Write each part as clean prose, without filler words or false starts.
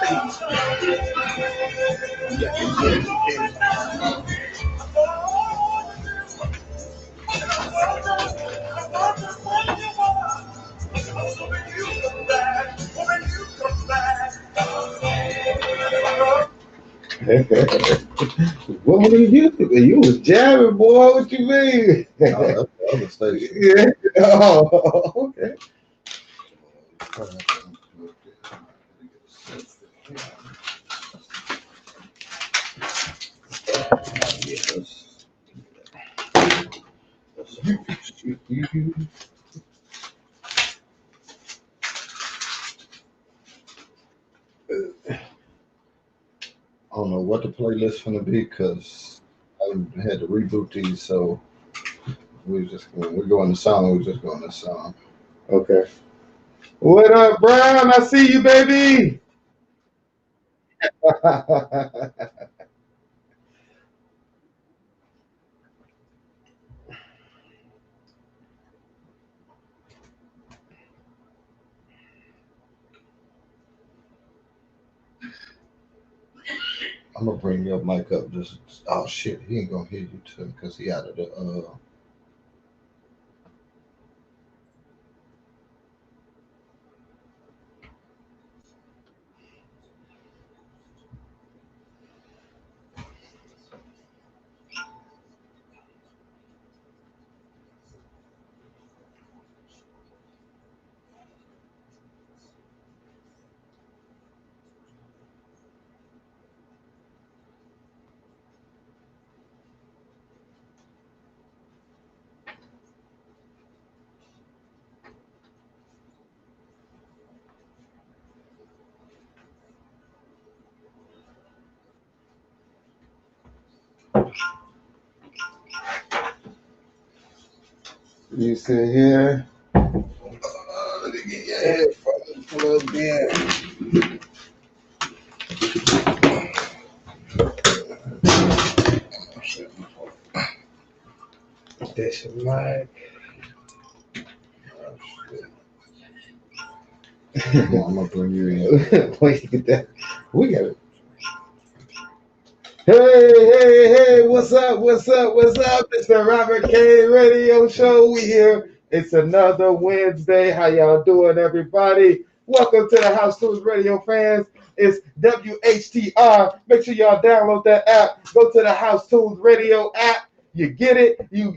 What were you doing? You was jamming, boy. What you mean? No, that's the other station. Yeah. Oh, okay. I don't know what the playlist gonna be because I had to reboot these, so we're going to song. We're just going to song. Okay. What up, Brown? I see you, baby. I'm gonna bring your mic up. Just oh shit, he ain't gonna hear you too because he out of the You sit here. Let me get your headphones plugged in. That's your mic. I'm gonna bring you in. Wait, get that. We got it. Hey, what's up? It's the Robert Kane Radio Show. We here. It's another Wednesday. How y'all doing, everybody? Welcome to the House Tunes Radio fans. It's WHTR. Make sure y'all download that app. Go to the House Tunes Radio app. You get it. You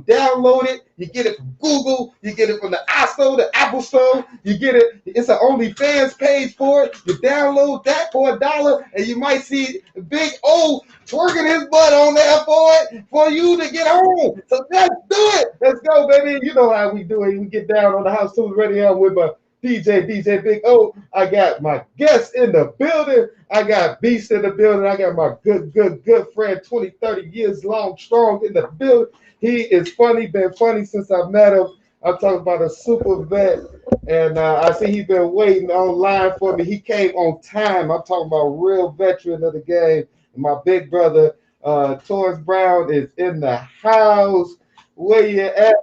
download it. You get it from Google. You get it from the iStore, the Apple Store. You get it. It's an OnlyFans page for it. You download that for $1, and you might see Big O twerking his butt on there for you to get home. So let's do it. Let's go, baby. You know how we do it. We get down on the House Tunes Radio with my DJ Big O. I got my guests in the building. I got Beast in the building. I got my good friend, 20, 30 years long, strong in the building. He is funny, been funny since I met him. I'm talking about a super vet. And I see he's been waiting online for me. He came on time. I'm talking about real veteran of the game. My big brother, Torres Brown, is in the house. Where you at?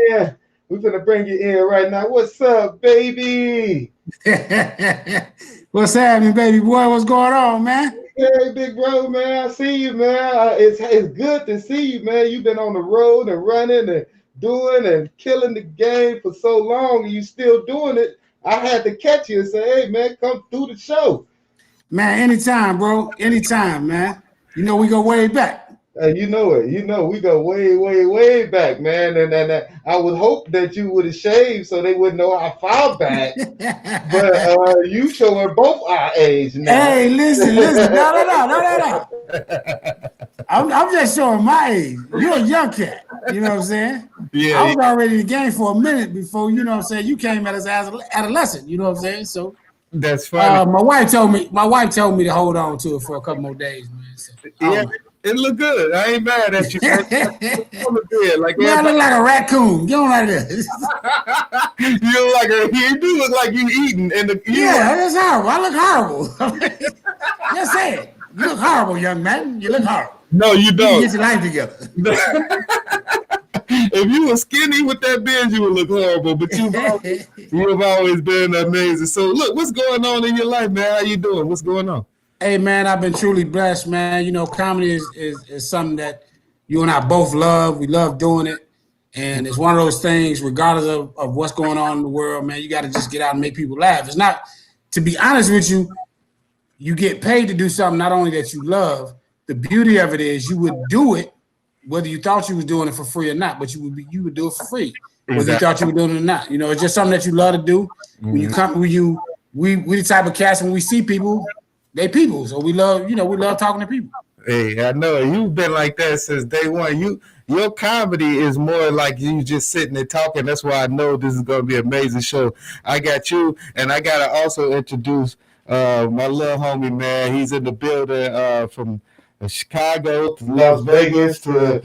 Yeah. We're going to bring you in right now. What's up, baby? What's happening, baby boy? What's going on, man? Hey, big bro, man. I see you, man. It's good to see you, man. You've been on the road and running and doing and killing the game for so long, and you still doing it. I had to catch you and say, hey, man, come through the show. Man, anytime, bro. Anytime, man. You know, we go way back. You know it. You know, we go way back, man. And I would hope that you would have shaved so they wouldn't know how far back. But you showing both our age now. Hey, listen. No. I'm just showing my age. You're a young cat. You know what I'm saying? Yeah. I was already in the game for a minute before, you know what I'm saying, you came at us as an adolescent. You know what I'm saying? So that's funny. My wife told me to hold on to it for a couple more days, man. So, yeah. It look good. I ain't mad at you. Like, I look like a raccoon. Get on out of there. You do look like you eating. That's horrible. I look horrible. Just say it. You look horrible, young man. You look horrible. No, you don't. Get your life together. If you were skinny with that beard, you would look horrible. But you have always been amazing. So look, what's going on in your life, man? How you doing? What's going on? Hey, man, I've been truly blessed, man. You know, comedy is something that you and I both love. We love doing it. And it's one of those things, regardless of what's going on in the world, man, you got to just get out and make people laugh. It's not, to be honest with you, you get paid to do something not only that you love. The beauty of it is you would do it whether you thought you was doing it for free or not, but you would do it for free whether you thought you were doing it or not. You know, it's just something that you love to do. When you come, we the type of cast when we see people, they people. So we love talking to people. Hey, I know you've been like that since day one. Your comedy is more like you just sitting and talking. That's why I know this is going to be an amazing show. I got you, and I got to also introduce my little homie, man. He's in the building from Chicago to Las Vegas to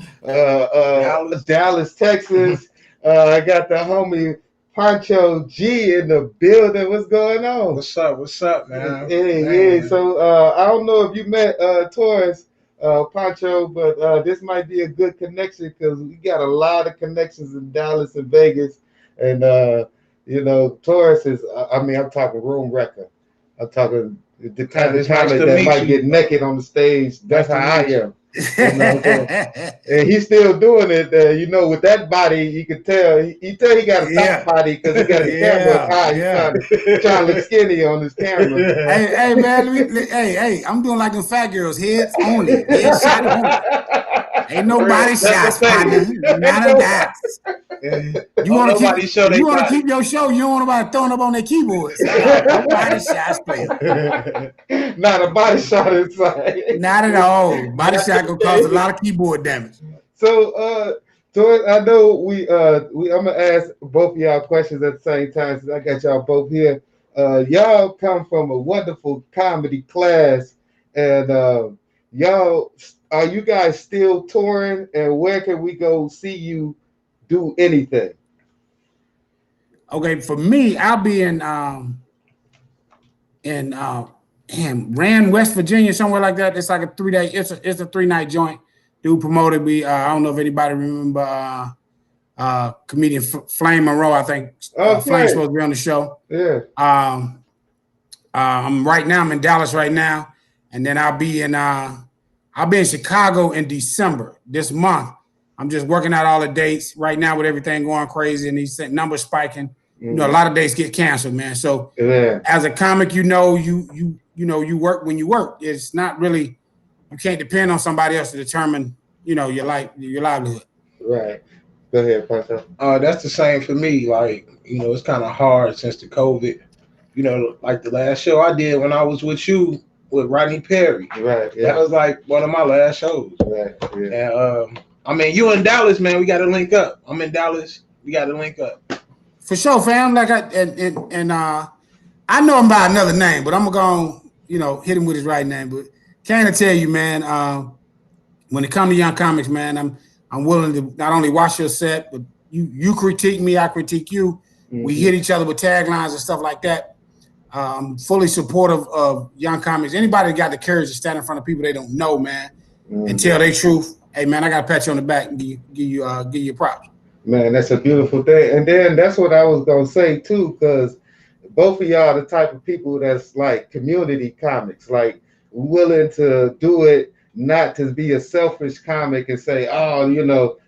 Dallas, Texas. I got the homie Pancho G in the building. What's going on? What's up, man? Yeah. So I don't know if you met Torres, Pancho, but this might be a good connection because we got a lot of connections in Dallas and Vegas. And, Torres is, I'm talking room wrecker. I'm talking the kind of talent that might get naked on the stage. That's how I am. And he's still doing it. With that body, you can tell. He got a fat body because he got his camera high. He's trying to look skinny on his camera. Hey, man. I'm doing like them fat girls. Heads only. Head shot only. Ain't no body shots, partner. None of that. You want to keep your show. You don't want nobody throwing up on their keyboards. No body shots, player. Not a body shot inside. Not at all. Body shot gonna cause a lot of keyboard damage. So, I know I'm gonna ask both of y'all questions at the same time since I got y'all both here. Y'all come from a wonderful comedy class, and are you guys still touring? And where can we go see you do anything? Okay, for me, I'll be in Rand, West Virginia, somewhere like that. It's like a 3-day. It's a 3-night joint. Dude promoted me. I don't know if anybody remember comedian Flame Monroe. I think Flame's supposed to be on the show. Yeah. I'm in Dallas right now, and then I'll be in Chicago in December this month. I'm just working out all the dates right now with everything going crazy and these numbers spiking. Mm-hmm. A lot of dates get canceled, man. So as a comic, you work when you work. It's not really, you can't depend on somebody else to determine, your livelihood. Right. Go ahead, Pancho. That's the same for me. Like, it's kind of hard since the COVID. Like the last show I did when I was with you with Rodney Perry. Right. Yeah. That was like one of my last shows. Right. Yeah. And you in Dallas, man. We got to link up. I'm in Dallas. We got to link up. For sure, fam. Like I know him by another name, but I'm gonna hit him with his right name. But can I tell you, man, when it comes to young comics, man, I'm willing to not only watch your set, but you critique me, I critique you. Mm-hmm. We hit each other with taglines and stuff like that. I'm fully supportive of young comics. Anybody that got the courage to stand in front of people they don't know, man, and tell their truth. Hey, man, I gotta pat you on the back and give you props. Man, that's a beautiful thing. And then that's what I was gonna say too, because both of y'all are the type of people that's like community comics, like willing to do it, not to be a selfish comic and say, oh,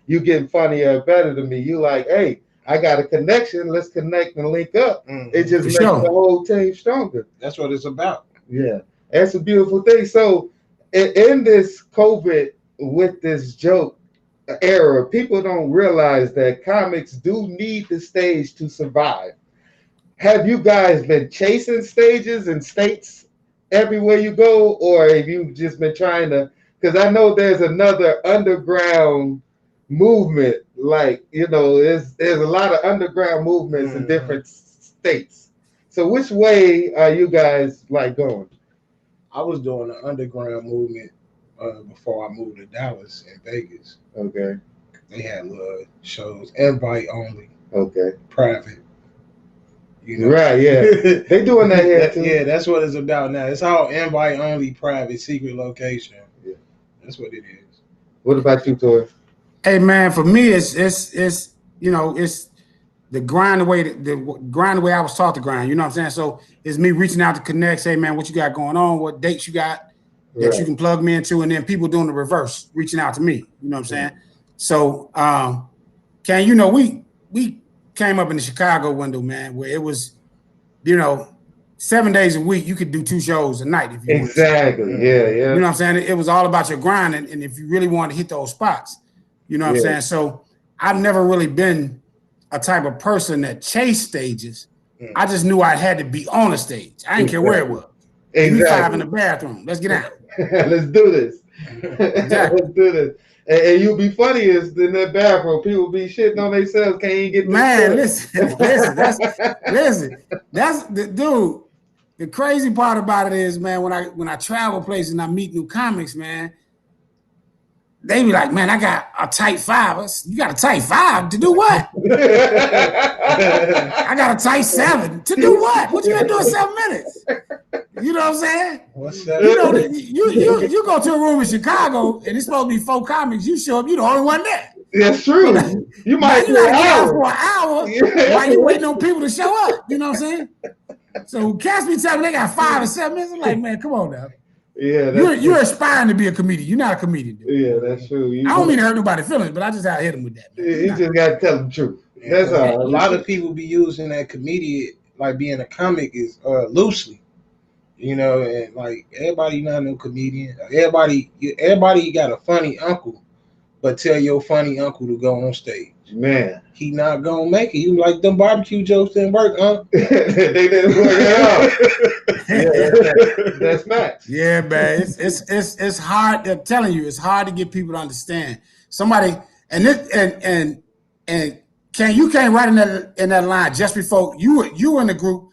you getting funnier or better than me. You like, hey, I got a connection. Let's connect and link up. Mm-hmm. It just makes the whole team stronger. That's what it's about. Yeah, that's a beautiful thing. So in this COVID, with this joke era, people don't realize that comics do need the stage to survive. Have you guys been chasing stages and states everywhere you go, or have you just been trying to? Because I know there's another underground movement. Like, there's a lot of underground movements in different states. So which way are you guys going? I was doing the underground movement before I moved to Dallas and Vegas. Okay. They had little shows, invite only. Okay. Private. Right, yeah. They doing that here too. Yeah, that's what it's about now. It's all invite only, private, secret location. Yeah. That's what it is. What about you, Torres? Hey man, for me, it's you know, it's the grind the way I was taught to grind. You know what I'm saying? So it's me reaching out to connect. Say, man, what you got going on? What dates you got that you can plug me into? And then people doing the reverse, reaching out to me. You know what I'm saying? So, Kane, you know, we came up in the Chicago window, man, where it was, you know, 7 days a week, you could do 2 shows a night if you wanted to. Exactly. Yeah. You know what I'm saying? It was all about your grind, and if you really want to hit those spots, you know what I'm saying? So I've never really been a type of person that chased stages. I just knew I had to be on a stage. I didn't care where it was. Exactly. Give me 5 in the bathroom. Let's get out. Let's do this. Exactly. Let's do this. And you'll be funny is in that bathroom. People be shitting on themselves. Can't even get listen. That's the dude. The crazy part about it is, man, when I travel places and I meet new comics, man, they be like, man, I got a tight 5. You got a tight 5 to do what? I got a tight 7 to do what? What you gonna do in 7 minutes? You know what I'm saying? What's that? You know, you go to a room in Chicago and it's supposed to be 4 comics. You show up, you the only one there. That's true. You might get out for an hour while you waiting on people to show up. You know what I'm saying? So cats be telling me they got 5 and 7 minutes. I'm like, man, come on now. Yeah, you're aspiring to be a comedian. You're not a comedian, dude. Yeah, that's true. I don't mean to hurt nobody's feelings, but I just gotta hit them with that. You just gotta tell them the truth. That's all. A lot of people be using that comedian, like being a comic, is loosely. You know, and like everybody not no comedian. Everybody got a funny uncle, but tell your funny uncle to go on stage. Man, he not gonna make it. You like them barbecue jokes didn't work, huh? They didn't work at all. That's facts. Yeah, man. It's hard. I'm telling you, it's hard to get people to understand. Somebody and you came right in that line just before you were in the group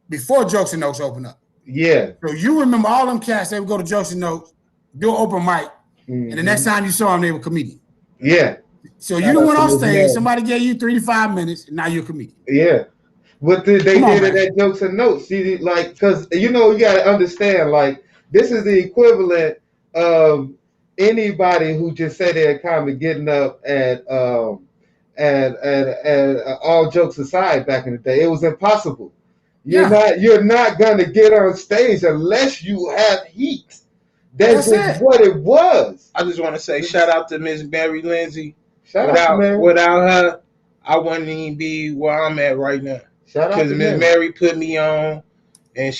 before Jokes and Notes opened up. Yeah. So you remember all them cats, they would go to Jokes and Notes, do an open mic, and the next time you saw them, they were comedian. Yeah. So you went on stage, somebody gave you 3 to 5 minutes, and now you're a comedian. Yeah. What they did at Jokes and Notes, see, like, because, you know, you got to understand, like, this is the equivalent of anybody who just said they're a comic getting up and all jokes aside back in the day. It was impossible. You're not going to get on stage unless you have heat. That's what it was. I just want to say shout out to Miss Mary Lindsay. Without her, I wouldn't even be where I'm at right now. Because Miss Mary put me on, and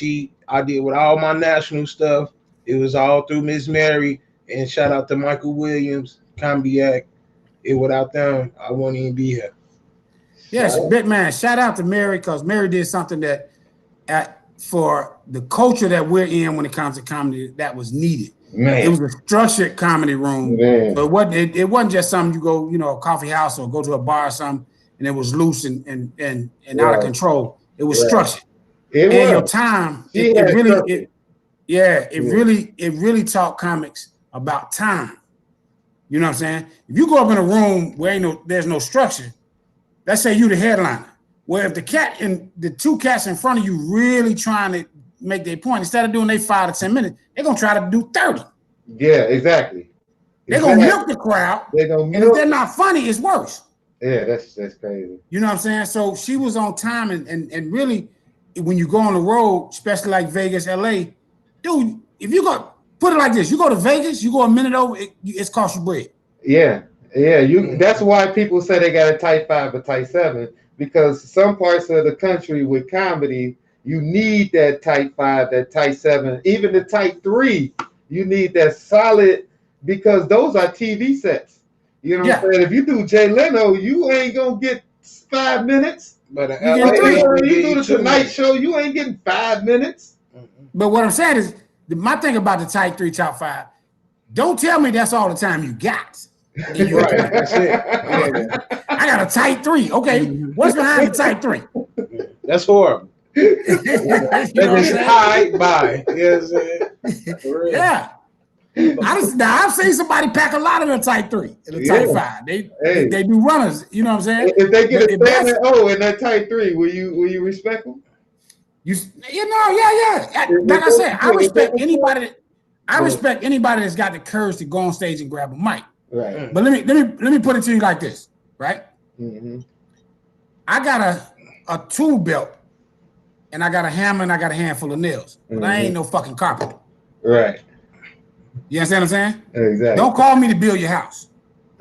I did with all my national stuff. It was all through Miss Mary. And shout out to Michael Williams, Comedy Act. Without them, I wouldn't even be here. Yes, big man. Shout out to Mary, because Mary did something that for the culture that we're in when it comes to comedy that was needed. Man. It was a structured comedy room. Man. So it wasn't just something you go, you know, a coffee house or go to a bar or something, and it was loose and out of control. It was structured. Your time, it really taught comics about time. You know what I'm saying? If you go up in a room where there's no structure, let's say you the headliner. Well, if the 2 cats in front of you really trying to make their point, instead of doing their 5 to 10 minutes, they're gonna try to do 30. Yeah, exactly. They're gonna milk the crowd. And if they're not funny, it's worse. Yeah, that's crazy. You know what I'm saying? So she was on time, and really, when you go on the road, especially like Vegas, LA, dude, if you go put it like this, you go to Vegas, you go a minute over, it's cost you bread. Yeah. That's why people say they got a tight 5 or tight 7, because some parts of the country with comedy, you need that tight 5, that tight 7, even the tight 3. You need that solid, because those are TV sets. You know what I'm saying? If you do Jay Leno, you ain't gonna get 5 minutes. But you do the Tonight Show, you ain't getting 5 minutes. But what I'm saying is, my thing about the tight 3, top 5, don't tell me that's all the time you got. Right, that's it. I got a tight 3. Okay, what's behind the tight 3? That's horrible. Bye. Yeah. I've seen somebody pack a lot of the tight 3 in the tight 5. They do runners. You know what I'm saying? If they get a 7 in that tight 3, will you respect them? Yeah. Like I said, I respect anybody. That's got the courage to go on stage and grab a mic. Right. But let me put it to you like this, right? Mm-hmm. I got a tool belt, and I got a hammer, and I got a handful of nails, but I ain't no fucking carpenter. Right. You understand what I'm saying? Exactly. Don't call me to build your house.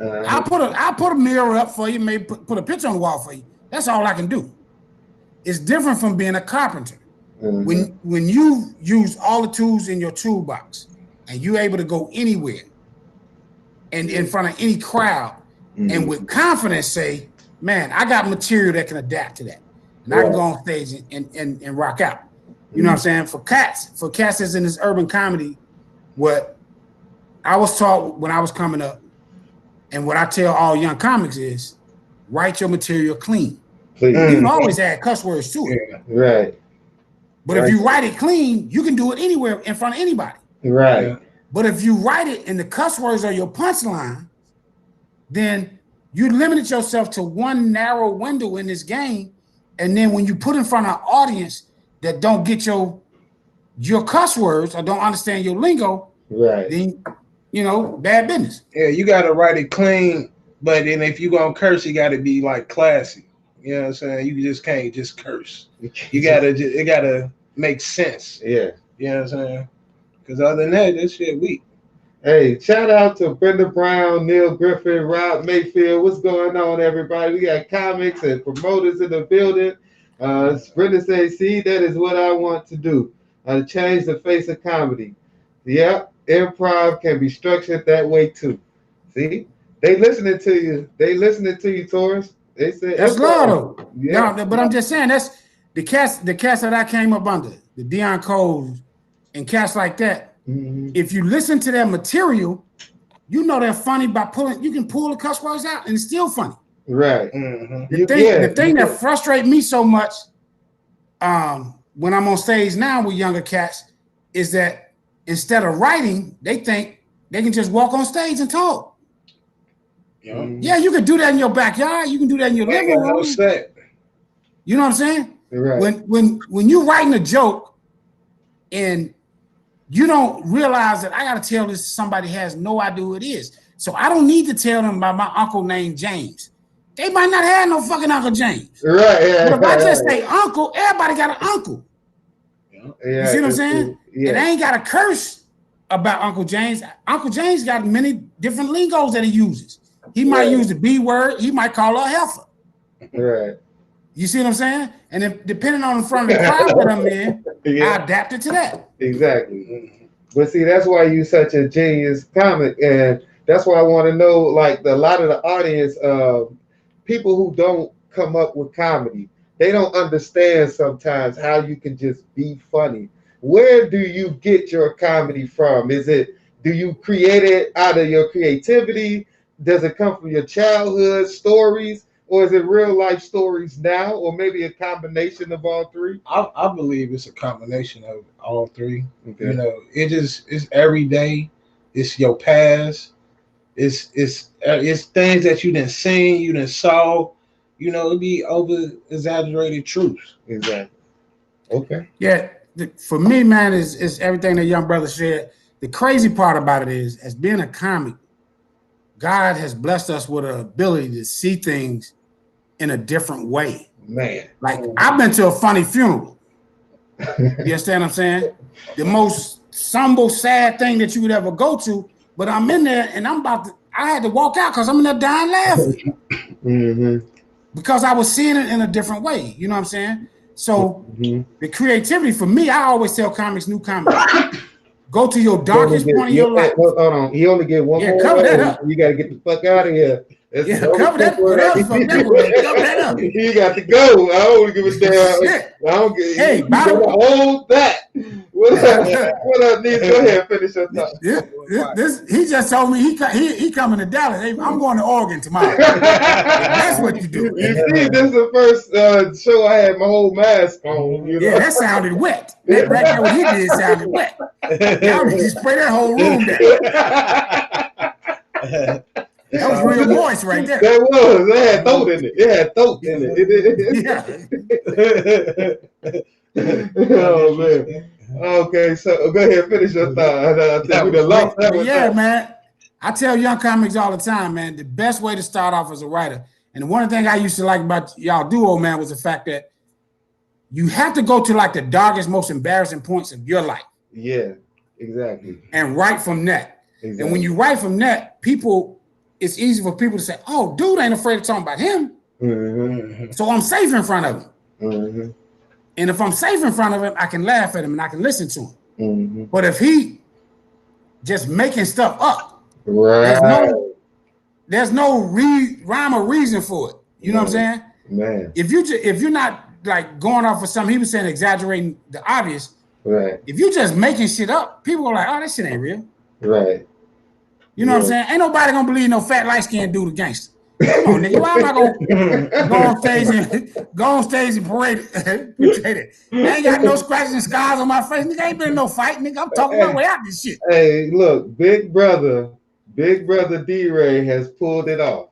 I'll put a mirror up for you, maybe put a picture on the wall for you. That's all I can do. It's different from being a carpenter. When you use all the tools in your toolbox and you're able to go anywhere and in front of any crowd and with confidence say, man, I got material that can adapt to that. And I can go on stage and rock out. You know what I'm saying? For cats that's in this urban comedy, what I was taught when I was coming up, and what I tell all young comics is, write your material clean. Please. You can always add cuss words to it. Yeah, right. But if you write it clean, you can do it anywhere in front of anybody. Right. Yeah. But if you write it and the cuss words are your punchline, then you limited yourself to one narrow window in this game. And then when you put in front of an audience that don't get your cuss words or don't understand your lingo, right? Then, bad business. Yeah, you got to write it clean. But then if you're going to curse, you got to be like classy. You know what I'm saying? You just can't just curse. It got to make sense. Yeah. You know what I'm saying? Because other than that, this shit weak. Hey, shout out to Brenda Brown, Neil Griffin, Rob Mayfield. What's going on, everybody? We got comics and promoters in the building. Brenda says, see, that is what I want to do. Change the face of comedy. Yep, improv can be structured that way too. See? They listening to you, Torres. They said that's love though. Yeah, but I'm just saying that's the cats that I came up under, the Deion Coles and cats like that. Mm-hmm. If you listen to their material, you know they're funny by you can pull the cuss words out and it's still funny. Right. Mm-hmm. The thing that frustrates me so much when I'm on stage now with younger cats is that instead of writing, they think they can just walk on stage and talk. Yeah, you can do that in your backyard. You can do that in your living room. You know what I'm saying? Right. When you're writing a joke and you don't realize that I got to tell this to somebody who has no idea who it is. So I don't need to tell them about my uncle named James. They might not have no fucking Uncle James. Right. Yeah, but if I just say uncle, everybody got an uncle. Yeah, you see what I'm saying? Yeah. And they ain't got to curse about Uncle James. Uncle James got many different lingos that he uses. He might use the B word. He might call her a heifer. Right. You see what I'm saying? And if, depending on the front of the crowd that I'm in, I adapted to that. Exactly. But see, that's why you're such a genius comic. And that's why I want to know, like, a lot of the audience, people who don't come up with comedy, they don't understand sometimes how you can just be funny. Where do you get your comedy from? Do you create it out of your creativity? Does it come from your childhood stories, or is it real life stories now, or maybe a combination of all three? I believe it's a combination of all three. Okay. It's every day. It's your past. It's things that you didn't see, you didn't saw. It'd be over exaggerated truths. Exactly. Okay. Yeah. For me, man, is everything that young brother said. The crazy part about it is, as being a comic, God has blessed us with an ability to see things in a different way. Man. Like, I've been to a funny funeral. You understand what I'm saying? The most somber, sad thing that you would ever go to, but I'm in there and I had to walk out because I'm in there dying laughing. Mm-hmm. Because I was seeing it in a different way. You know what I'm saying? So the creativity for me, I always tell comics, new comics, go to your darkest point of your life. Hold on. He only get one more. Cover that up. You got to get the fuck out of here. Cover that up. You got to go. I don't give a damn. I don't give. Hey, hold that. What up, Nate? Go ahead, finish your thought. He just told me he coming to Dallas. Hey, I'm going to Oregon tomorrow. That's what you do. You see, this is the first show I had my whole mask on. Yeah, that sounded wet. That right there, what he did sounded wet. Y'all need to spray that whole room down. That was real moist right there. That was. It had throat in it. Oh, man. Okay, so go ahead, finish your thought. I think we done lost that one. Yeah, man. I tell young comics all the time, man, the best way to start off as a writer, and one of the things I used to like about y'all duo, man, was the fact that you have to go to like the darkest, most embarrassing points of your life. Yeah, exactly. And write from that. Exactly. And when you write from that, it's easy for people to say, oh, dude ain't afraid of talking about him. Mm-hmm. So I'm safe in front of him. Mm-hmm. And if I'm safe in front of him, I can laugh at him and I can listen to him. Mm-hmm. But if he just making stuff up, right. there's no rhyme or reason for it. You know what I'm saying? Man. If you're not like going off of something, he was saying exaggerating the obvious. Right. If you just making shit up, people are like, oh, that shit ain't real. Right. You know what I'm saying? Ain't nobody gonna believe no fat light skinned dude gangster. Come on, nigga. Why am I gonna go on stage and parade it? I ain't got no scratches and scars on my face. Nigga, ain't been in no fight, nigga. I'm talking my way out this shit. Hey, look, big brother D-Ray has pulled it off.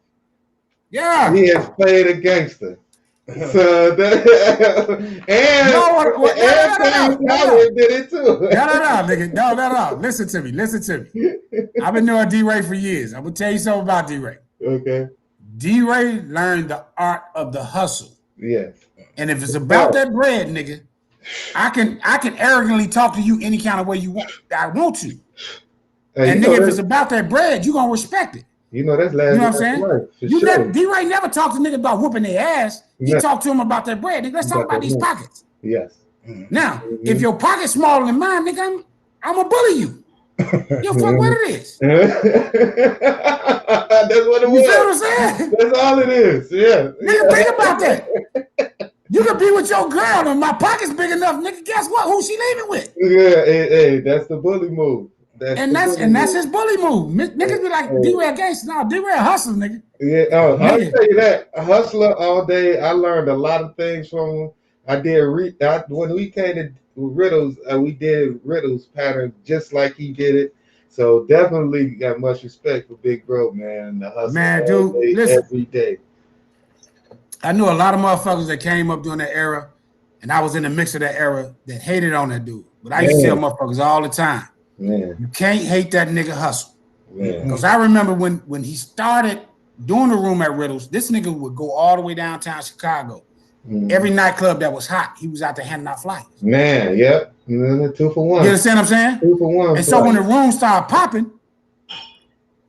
Yeah. He has played a gangster. So that, and did it too. No, nigga. No. Listen to me. I've been knowing D-Ray for years. I'm gonna tell you something about D-Ray. Okay. D-Ray learned the art of the hustle. Yes. And if it's about that bread, nigga, I can arrogantly talk to you any kind of way I want to. And nigga, if it's about that bread, you gonna respect it. You know that's last. You know what I'm saying? Sure. D-Ray never talked to niggas about whooping their ass. He talked to him about that bread. Nigga, let's talk about these pockets. Yes. Now, if your pocket's smaller than mine, nigga, I'm gonna bully you. Yo, fuck what it is. That's what it was. You feel what I'm saying? That's all it is. Yeah. Nigga, think about that. You could be with your girl and my pocket's big enough, nigga. Guess what? Who she leaving with? Yeah, hey, that's the bully move. That's his bully move. Niggas be like, D-Ray gangster. No, D-Ray hustle, nigga. Yeah, I'll tell you that. A hustler all day. I learned a lot of things from him. When we came to riddles, we did riddles pattern just like he did it. So definitely got much respect for Big Bro, man. The hustle, man, dude, listen, every day. I knew a lot of motherfuckers that came up during that era, and I was in the mix of that era that hated on that dude. But I used to tell motherfuckers all the time, man, you can't hate that nigga hustle. Because I remember when he started doing the room at Riddles, this nigga would go all the way downtown Chicago. Every nightclub that was hot, he was out there handing out flyers. Man, yep. 2 for 1. You understand what I'm saying? 2 for 1. And so when the room started popping,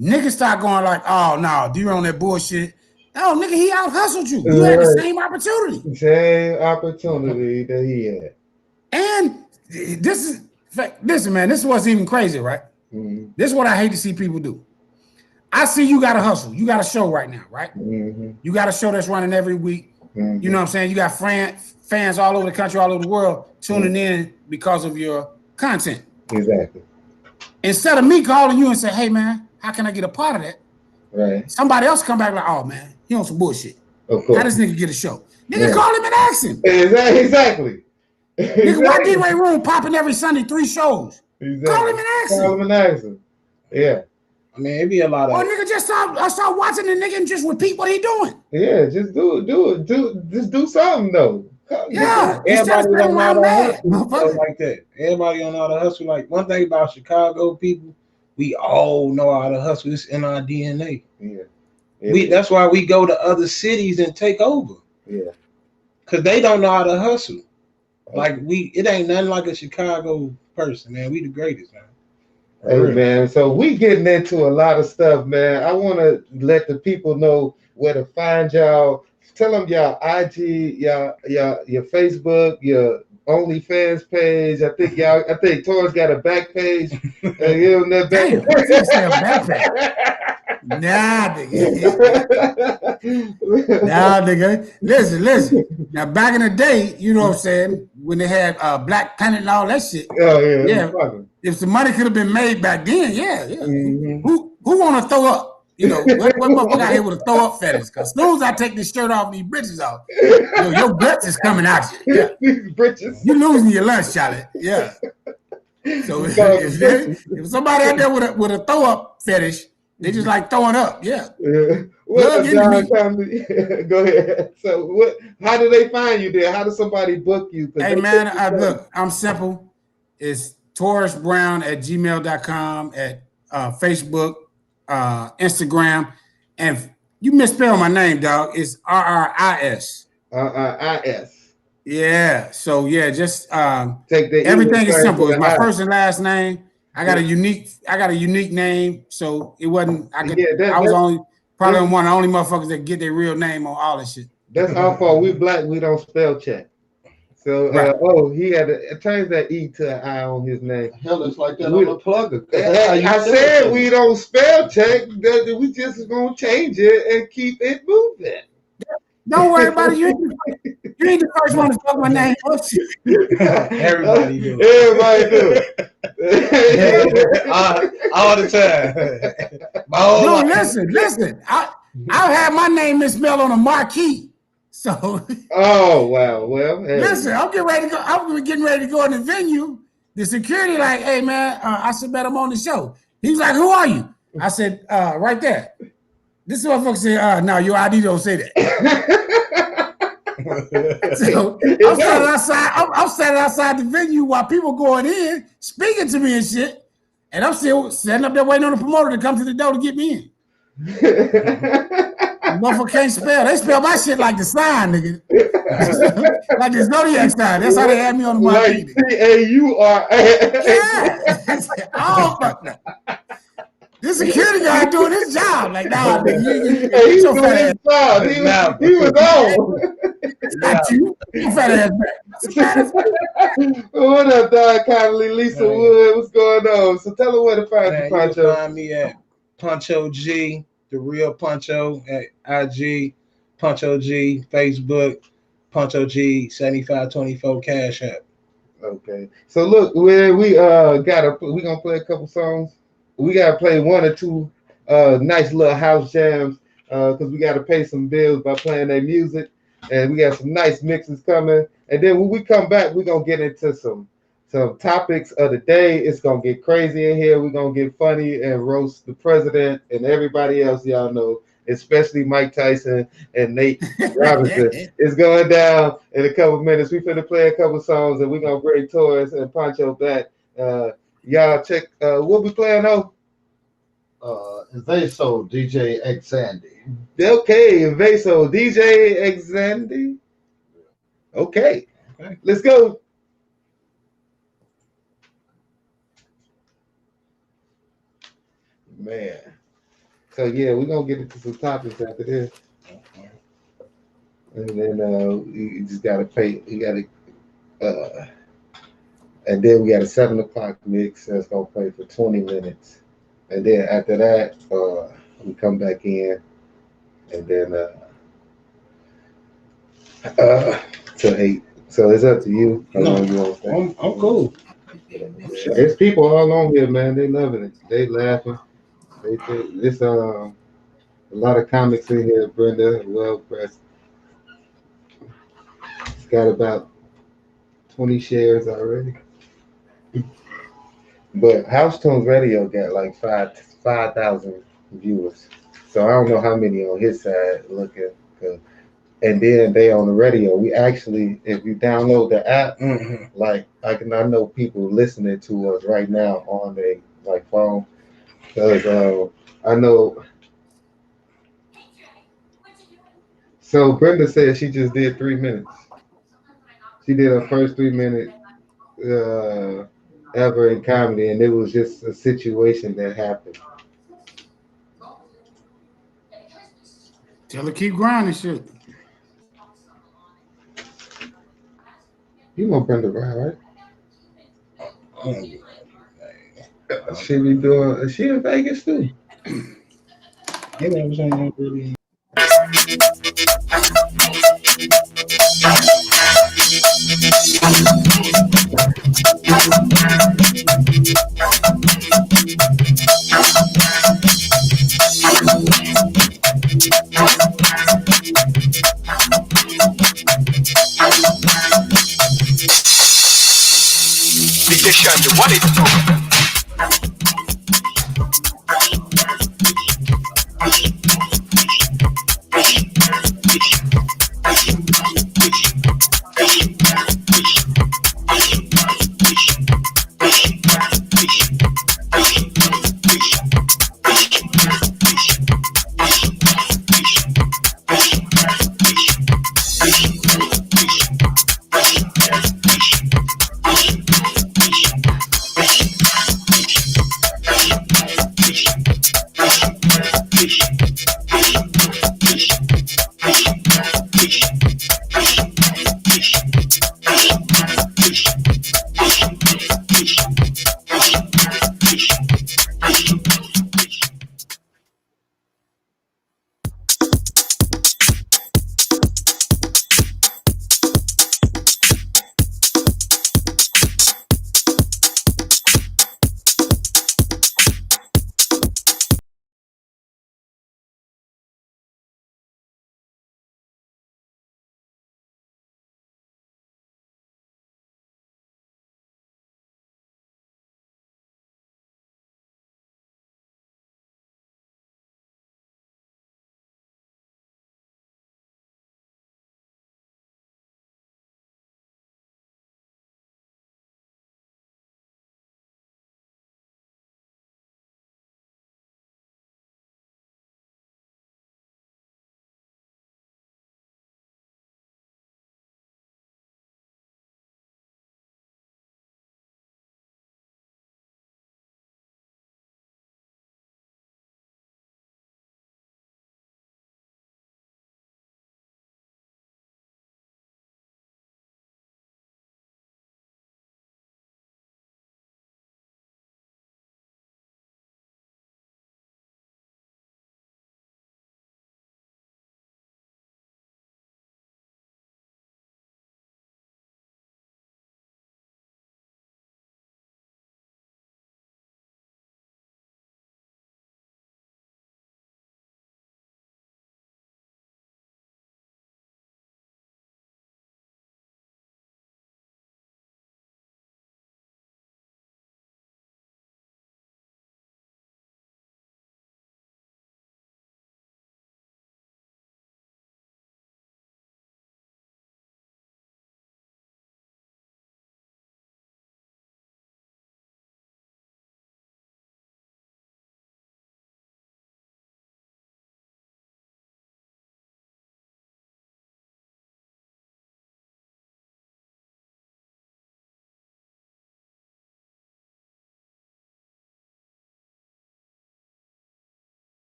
niggas started going like, oh, no, D-Ray on that bullshit. No, nigga, he out hustled you. You had the same opportunity. Same opportunity that he had. And listen, man, this is what's even crazy, right? Mm-hmm. This is what I hate to see people do. I see you got to hustle. You got a show right now, right? Mm-hmm. You got a show that's running every week. Mm-hmm. You know what I'm saying? You got fans all over the country, all over the world tuning in because of your content. Exactly. Instead of me calling you and say, hey, man, how can I get a part of that? Right. Somebody else come back like, oh, man, he on some bullshit. Of course. How does nigga get a show? Nigga, call him and ask him. Exactly. Nigga, why D-Ray Room popping every Sunday 3 shows? Exactly. Call him and ask him. Call him and ask him. Yeah. I mean, it'd be a lot of. Oh, nigga, I start watching the nigga and just repeat what he doing. Yeah, just do it. Just do something though. Yeah, everybody don't know how to hustle like that. Everybody don't know how to hustle. Like one thing about Chicago people, we all know how to hustle. It's in our DNA. Yeah. That's why we go to other cities and take over. Yeah. Cause they don't know how to hustle. Like it ain't nothing like a Chicago person, man. We the greatest, man. Hey man, so we getting into a lot of stuff, man. I want to let the people know where to find y'all. Tell them y'all IG, your Facebook, your OnlyFans page. I think Torres got a back page. Give him that back page. Nah, nigga. Listen. Now, back in the day, you know what I'm saying, when they had Black Planet and all that shit. Oh, yeah. If the money could have been made back then, yeah. Mm-hmm. Who want to throw up? You know, what motherfucker out here with a throw up fetish? Because as soon as I take this shirt off and these britches off, your guts is coming out you. Yeah. These britches. You losing your lunch, Charlie. Yeah. So if somebody out there with a throw up fetish, they just like throwing up, yeah. Go ahead. So, how do they find you there? How does somebody book you? Hey, man, look, I'm simple. It's Torres Brown at gmail.com, at Facebook, Instagram. And you misspelled my name, dog. It's RRIS. RRIS. Yeah. So yeah, just take the everything is simple. It's my first and last name. I got a unique name, so it wasn't. I was probably one of the only motherfuckers that get their real name on all this shit. That's our fault. We black. We don't spell check. So right. He had to change that E to an I on his name. Hell, it's like that on the plugger. I said we don't spell check. We just gonna change it and keep it moving. Don't worry about it. You ain't the first one to fuck my name. Everybody do. Everybody do. All the time. No, listen. I've had my name misspelled on a marquee. So. Oh wow. Well. Hey. Listen, I'm getting ready to go. I'm getting ready to go in the venue. The security like, hey man, I said, bet I'm on the show. He was like, who are you? I said, right there. This motherfucker said, no, your ID don't say that. So I'm standing outside the venue while people going in, speaking to me and shit. And I'm still standing up there waiting on the promoter to come to the door to get me in. Motherfucker can't spell. They spell my shit like the sign, nigga. Like the zodiac sign. That's how they had me on the marquee. Like C-A-U-R-A. Yeah. Oh, fuck no. This security guy doing his job. Like, nah, nigga, he was doing his job. He was on. It's not you. You fat ass back. What up, Don Connolly, Lisa Wood? What's going on? So tell her where to find you, Poncho. You find me at Poncho G, the real Poncho at IG, Poncho G, Facebook, Poncho G, 7524 Cash App. Okay. So look, we gonna play a couple songs. We gotta play one or two nice little house jams because we gotta pay some bills by playing their music, and we got some nice mixes coming. And then when we come back, we're gonna get into some topics of the day. It's gonna get crazy in here. We're gonna get funny and roast the president and everybody else y'all know, especially Mike Tyson and Nate Robinson. It's going down in a couple minutes. We finna play a couple songs and we're gonna bring Torres and Poncho back. Y'all check what we playing on? Vaso, DJ X Sandy. Okay, Vaso, DJ X Sandy. Okay, let's go. Man. So yeah, we're gonna get into some topics after this. And then you just gotta pay, and then we got a 7 o'clock mix that's gonna play for 20 minutes. And then after that, we come back in and then till 8. So it's up to you. How long you want to stay? I'm cool. There's people all on here, man. They loving it. They laughing. They think this a lot of comics in here, Brenda, well pressed. It's got about 20 shares already. But House Tunes Radio got like 5,000 viewers. So I don't know how many on his side looking. And then they on the radio. We actually, if you download the app, like I know people listening to us right now on their like phone. Because I know. So Brenda said she just did 3 minutes. She did her first 3 minute ever in comedy, and it was just a situation that happened. Tell her keep grinding shit. You know Brenda Brown, right? She be doing. She in Vegas too. What is it?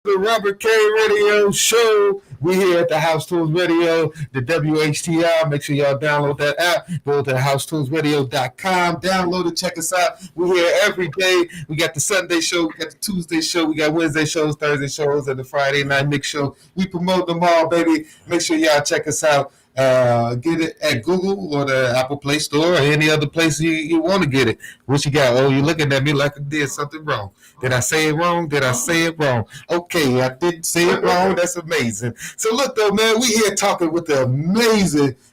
The Robert K Radio Show. We here at the House Tools Radio, the WHTR. Make sure y'all download that app. Go to housetoolsradio.com. Download it. Check us out. We here every day. We got the Sunday show. We got the Tuesday show. We got Wednesday shows, Thursday shows, and the Friday night mix show. We promote them all, baby. Make sure y'all check us out. Get it at Google or the Apple Play Store or any other place you want to get it. What you got? Oh, you're looking at me like I did something wrong. Did I say it wrong? Did I say it wrong? Okay, I didn't say it wrong. That's amazing. So look, though, man, we here talking with the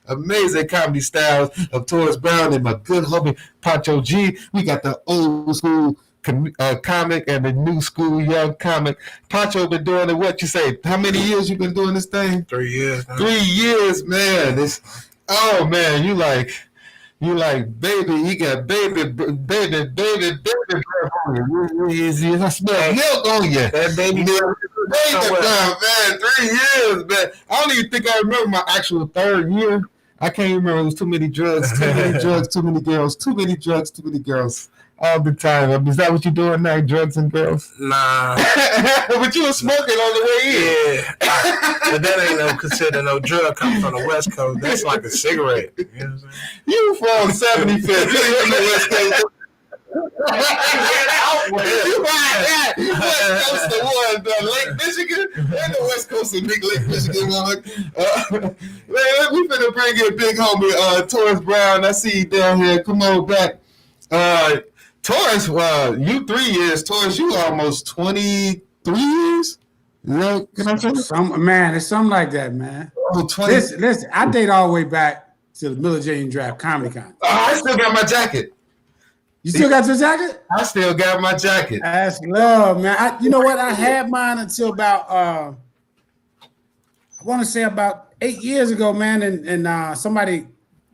amazing comedy styles of Torres Brown and my good homie Pancho G. We got the old school comic and the new school young comic. Pancho been doing it, what you say? How many years you been doing this thing? 3 years. Man. 3 years, man. Oh man, you like baby. You got baby breath on you. I smell milk on you. That baby milk, man. 3 years, man. I don't even think I remember my actual third year. I can't remember. It was too many drugs, too many drugs, too many girls, too many drugs, too many girls. All the time. Is that what you're doing now? Drugs and girls? Nah. But you were smoking on the way in. Yeah. But that ain't considered no drug coming from the West Coast. That's like a cigarette. You know what I'm saying? You from 75th. You from the West Coast. West Coast of one, Lake Michigan, and the West Coast of Big Lake Michigan. Man, we finna bring in big homie Torres Brown. I see you down here. Come on back. Torres, you 3 years. Torres, you almost 23 years? Can I say Man, it's something like that, man. Oh, 20. Listen, I date all the way back to the Miller Jane Draft Comedy Con. Oh, I still got my jacket. You still got your jacket? I still got my jacket. That's love, man. You know what? I had mine until about, I want to say about 8 years ago, man, and somebody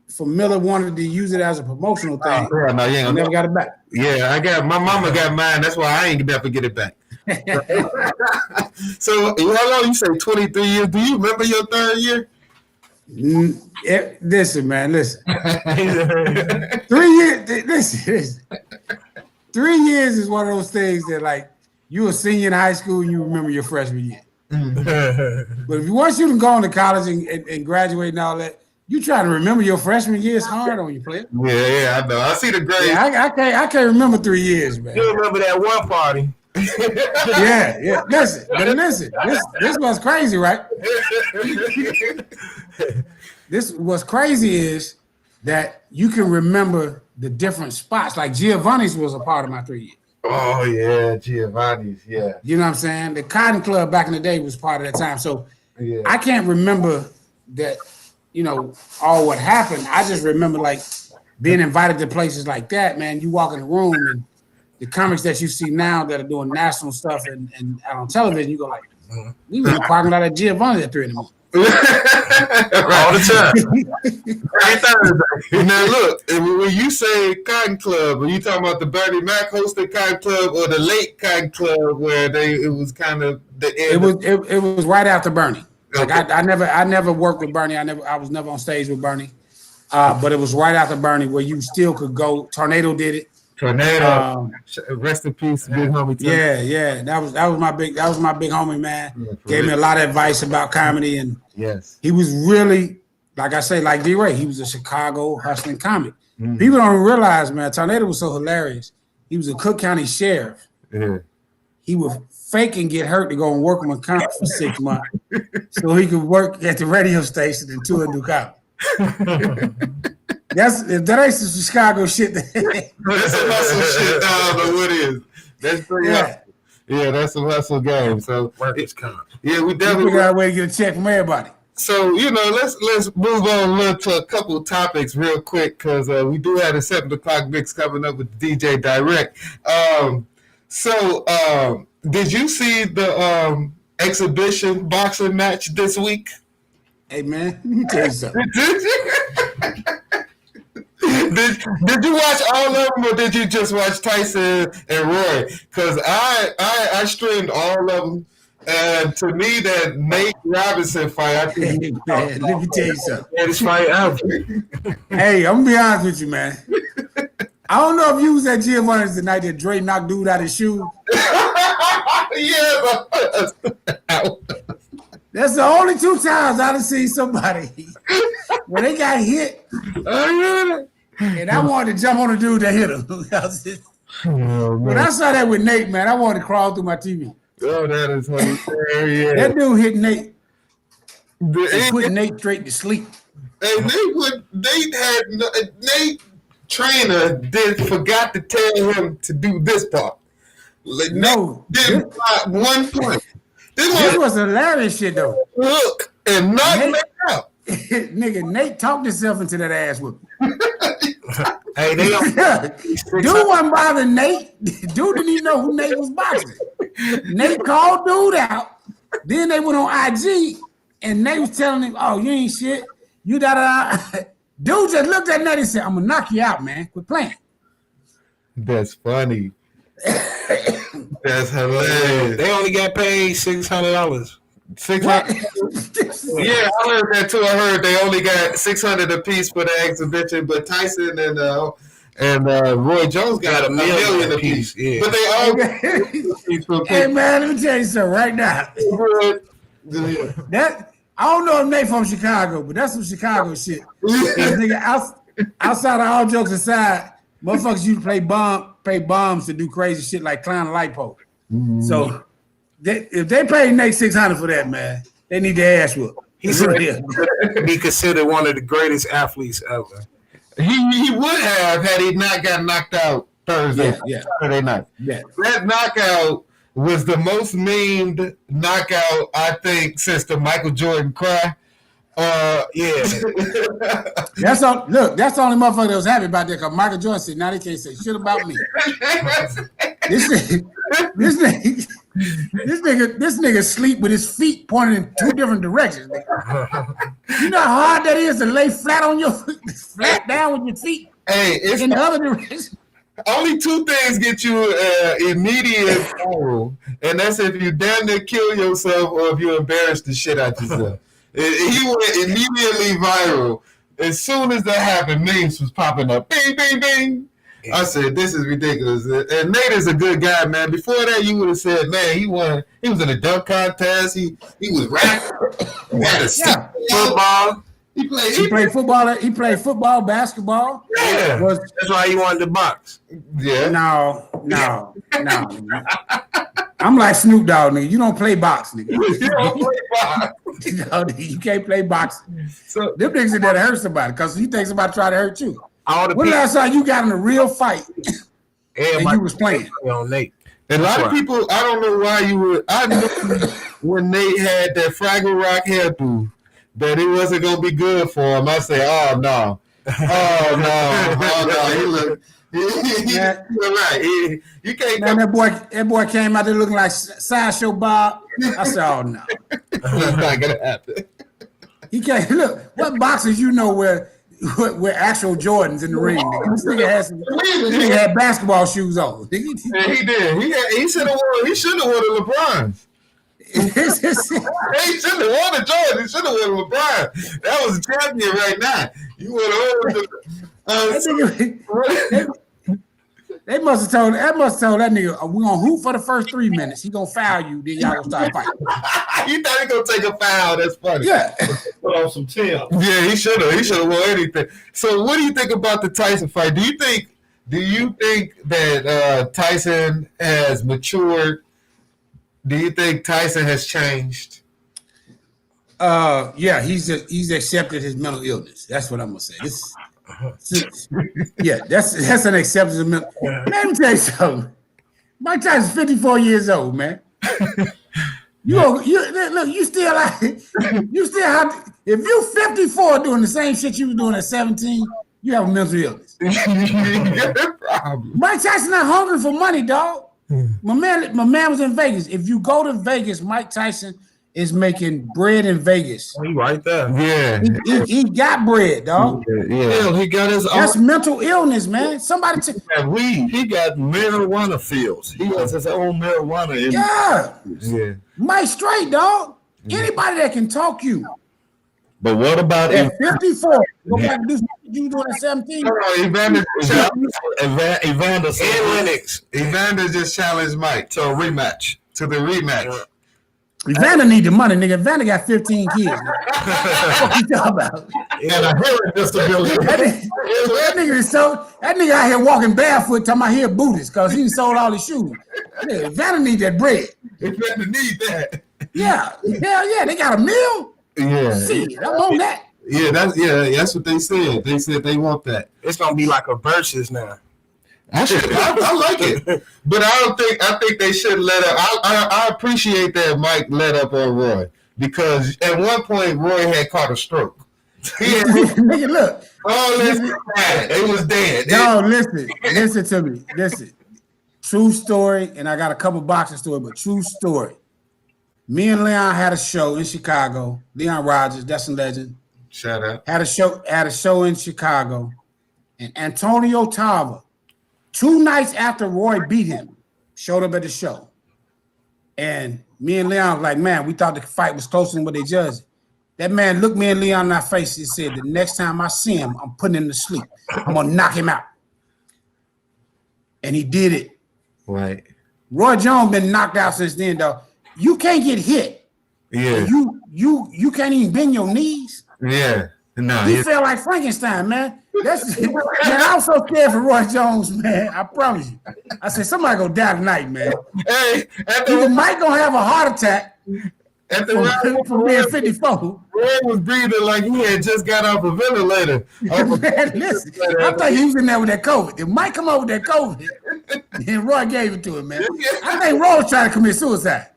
from Miller wanted to use it as a promotional thing. Oh, yeah, no, you ain't never got it back. Yeah, my mama got mine. That's why I ain't gonna never get it back. So how long you say 23 years? Do you remember your third year? Listen, man, listen. 3 years. Listen. 3 years is one of those things that, like, you a senior in high school and you remember your freshman year. But if you want you to go into college and graduate and all that, you trying to remember your freshman year is hard on you, player. Yeah, I know. I see the grades. Yeah, I can't remember 3 years, man. You remember that one party? Yeah. Listen. This was crazy, right? This what's crazy is that you can remember the different spots. Like Giovanni's was a part of my 3 years. Oh yeah, Giovanni's, yeah. You know what I'm saying? The Cotton Club back in the day was part of that time. So yeah. I can't remember that, you know, all what happened. I just remember like being invited to places like that, man. You walk in the room and the comics that you see now that are doing national stuff and on television, you go like, we were in the parking lot at Giovanni at 3 in the morning. All the time. Now look, when you say Cotton Club, are you talking about the Bernie Mac hosted Cotton Club or the late Cotton Club where it was kind of the end? It was right after Bernie. Like okay. I never worked with Bernie. I was never on stage with Bernie. But it was right after Bernie where you still could go. Tornado did it. Tornado, rest in peace, big homie. Yeah. That was my big homie, man. Yeah, gave me a lot of advice about comedy, and yes, he was really, like I say, like D-Ray. He was a Chicago hustling comic. People don't realize, man. Tornado was so hilarious. He was a Cook County sheriff. Yeah. He would fake and get hurt to go and work on a comp for 6 months, so he could work at the radio station and tour New York. That ain't some Chicago shit. That's some hustle shit. I don't know what is. That's pretty hustle. Yeah, that's some hustle game. So workers comp. Yeah, we definitely got a way to get a check from everybody. So let's move on to a couple of topics real quick because we do have a 7 o'clock mix coming up with DJ Direct. Did you see the exhibition boxing match this week? Hey man, let me tell you something. Did you watch all of them or did you just watch Tyson and Roy? Because I streamed all of them, and to me that Nate Robinson fight, I think let me tell you something. Greatest fight ever. Hey, I'm gonna be honest with you, man. I don't know if you was at Giovanni's the night that Dre knocked dude out his shoe. Yes, That's the only 2 times I done seen somebody when they got hit. And I wanted to jump on the dude that hit him. When I saw that with Nate, man, I wanted to crawl through my TV. Oh, that is hilarious. That dude hit Nate. And put Nate straight to sleep. Hey, Nate trainer forgot to tell him to do this part. Like, no, didn't one point. This was hilarious shit though. Look and knock Nate out. Nigga, Nate talked himself into that ass whooping. Hey, they don't. Dude wasn't bothering Nate. Dude didn't even know who Nate was boxing. Nate called dude out. Then they went on IG and Nate was telling him, "Oh, you ain't shit. You da." Dude just looked at Nate and said, "I'm gonna knock you out, man. Quit playing." That's funny. That's hilarious. They only got paid $600. $600. Yeah, I heard that too. I heard they only got $600 a piece for the exhibition, but Tyson and Roy Jones got $1 million a piece. Yeah. But they all Hey man, let me tell you something right now. That I don't know if Nate from Chicago, but that's some Chicago shit. Nigga, outside of all jokes aside, motherfuckers used to pay bombs to do crazy shit like climb a light pole. Mm-hmm. So if they pay Nate $600 for that, man, they need their ass whooped. He's be considered one of the greatest athletes ever. He would have had he not got knocked out Saturday night. Yeah. That knockout was the most memed knockout, I think, since the Michael Jordan cry. Yeah. That's all. Look, that's the only motherfucker that was happy about that because Michael Jordan said, now they can't say shit about me. This nigga sleep with his feet pointing in 2 different directions. You know how hard that is to lay flat on your flat down with your feet. Hey, it's in the other direction. Only 2 things get you immediate viral, and that's if you damn near kill yourself or if you embarrass the shit out yourself. He went immediately viral. As soon as that happened, memes was popping up. Bing, bing, bing. I said, this is ridiculous. And Nate is a good guy, man. Before that, you would have said, man, he won. He was in a dunk contest. He was rapping. He had a football. He played football. He played football, basketball. Yeah. That's why he wanted to box. Yeah. No. I'm like Snoop Dogg, nigga. You don't play box, nigga. You don't play box. You can't play boxing. So them niggas in there to hurt somebody because he thinks somebody try to hurt you. When last time you got in a real fight and you was playing? On Nate. And a lot of people, I don't know why you would. I knew when Nate had that Fraggle Rock hairdo that it wasn't gonna be good for him. I say, oh no. He look. You're right. You can't. Man, that boy came out there looking like Sideshow Bob. I said, oh no, that's not gonna happen. He can't look. What boxers you know where actual Jordans in the ring? Nigga. This nigga had basketball shoes on. Yeah, he did. He should have worn. He should have worn the LeBrons. He should have worn the Jordan. He should have worn LeBron. That was a champion right now. You would have. They must have told that nigga, we're gonna hoop for the first 3 minutes. He gonna foul you, then y'all gonna start fighting. You thought he gonna take a foul? That's funny. Yeah. Put on some tail. Yeah, he should have. He should have won anything. So, what do you think about the Tyson fight? Do you think that Tyson has matured? Do you think Tyson has changed? Yeah, he's accepted his mental illness. That's what I'm gonna say. Yeah, that's an acceptance of mental. Man, let me tell you something. Mike Tyson's 54 years old, man. Look, you still have. If you're 54 doing the same shit you was doing at 17, you have a mental illness. Mike Tyson not hungry for money, dog. My man was in Vegas. If you go to Vegas, Mike Tyson is making bread in Vegas. He right there. Yeah. He got bread, dog. Yeah. He got his own. That's mental illness, man. Somebody he got marijuana fields. He has his own marijuana in Yeah. Mike straight, dog. Anybody that can talk you. But what about at 54? Go back and do something you doing at 17. Evander and Lennox. Evander just challenged Mike to a rematch. to the rematch. Vanna need the money, nigga. Vanna got 15 kids. What you talking about? And a hearing disability. That nigga out here walking barefoot talking about he a Buddhist because he sold all his shoes. Yeah, Vanna need that bread. Vanna need that. Yeah. Hell yeah. They got a meal? Yeah. See, I'm on that. Yeah, that's what they said. They said they want that. It's gonna be like a versus now. I like it, but I think they shouldn't let up. I appreciate that Mike let up on Roy because at one point Roy had caught a stroke. Nigga, look. Oh, it was dead. No, listen to me. Listen. True story, and I got a couple boxes to it, but true story. Me and Leon had a show in Chicago. Leon Rogers, that's a legend. Shout out. Had a show in Chicago, and Antonio Tava, 2 nights after Roy beat him, showed up at the show. And me and Leon was like, man, we thought the fight was closer than what they judged. That man looked me and Leon in our face and said, the next time I see him, I'm putting him to sleep. I'm going to knock him out. And he did it. Right. Roy Jones been knocked out since then, though. You can't get hit. Yeah. You can't even bend your knees. Yeah. No. He felt like Frankenstein, man. Man, I was so scared for Roy Jones, man. I promise you. I said, somebody gonna die tonight, man. Hey, either Mike gonna have a heart attack from being 54. Roy was breathing like he had just got off a ventilator. Man, listen, I think he was in there with that COVID. If Mike come up with that COVID, and Roy gave it to him, man. I think Roy was trying to commit suicide.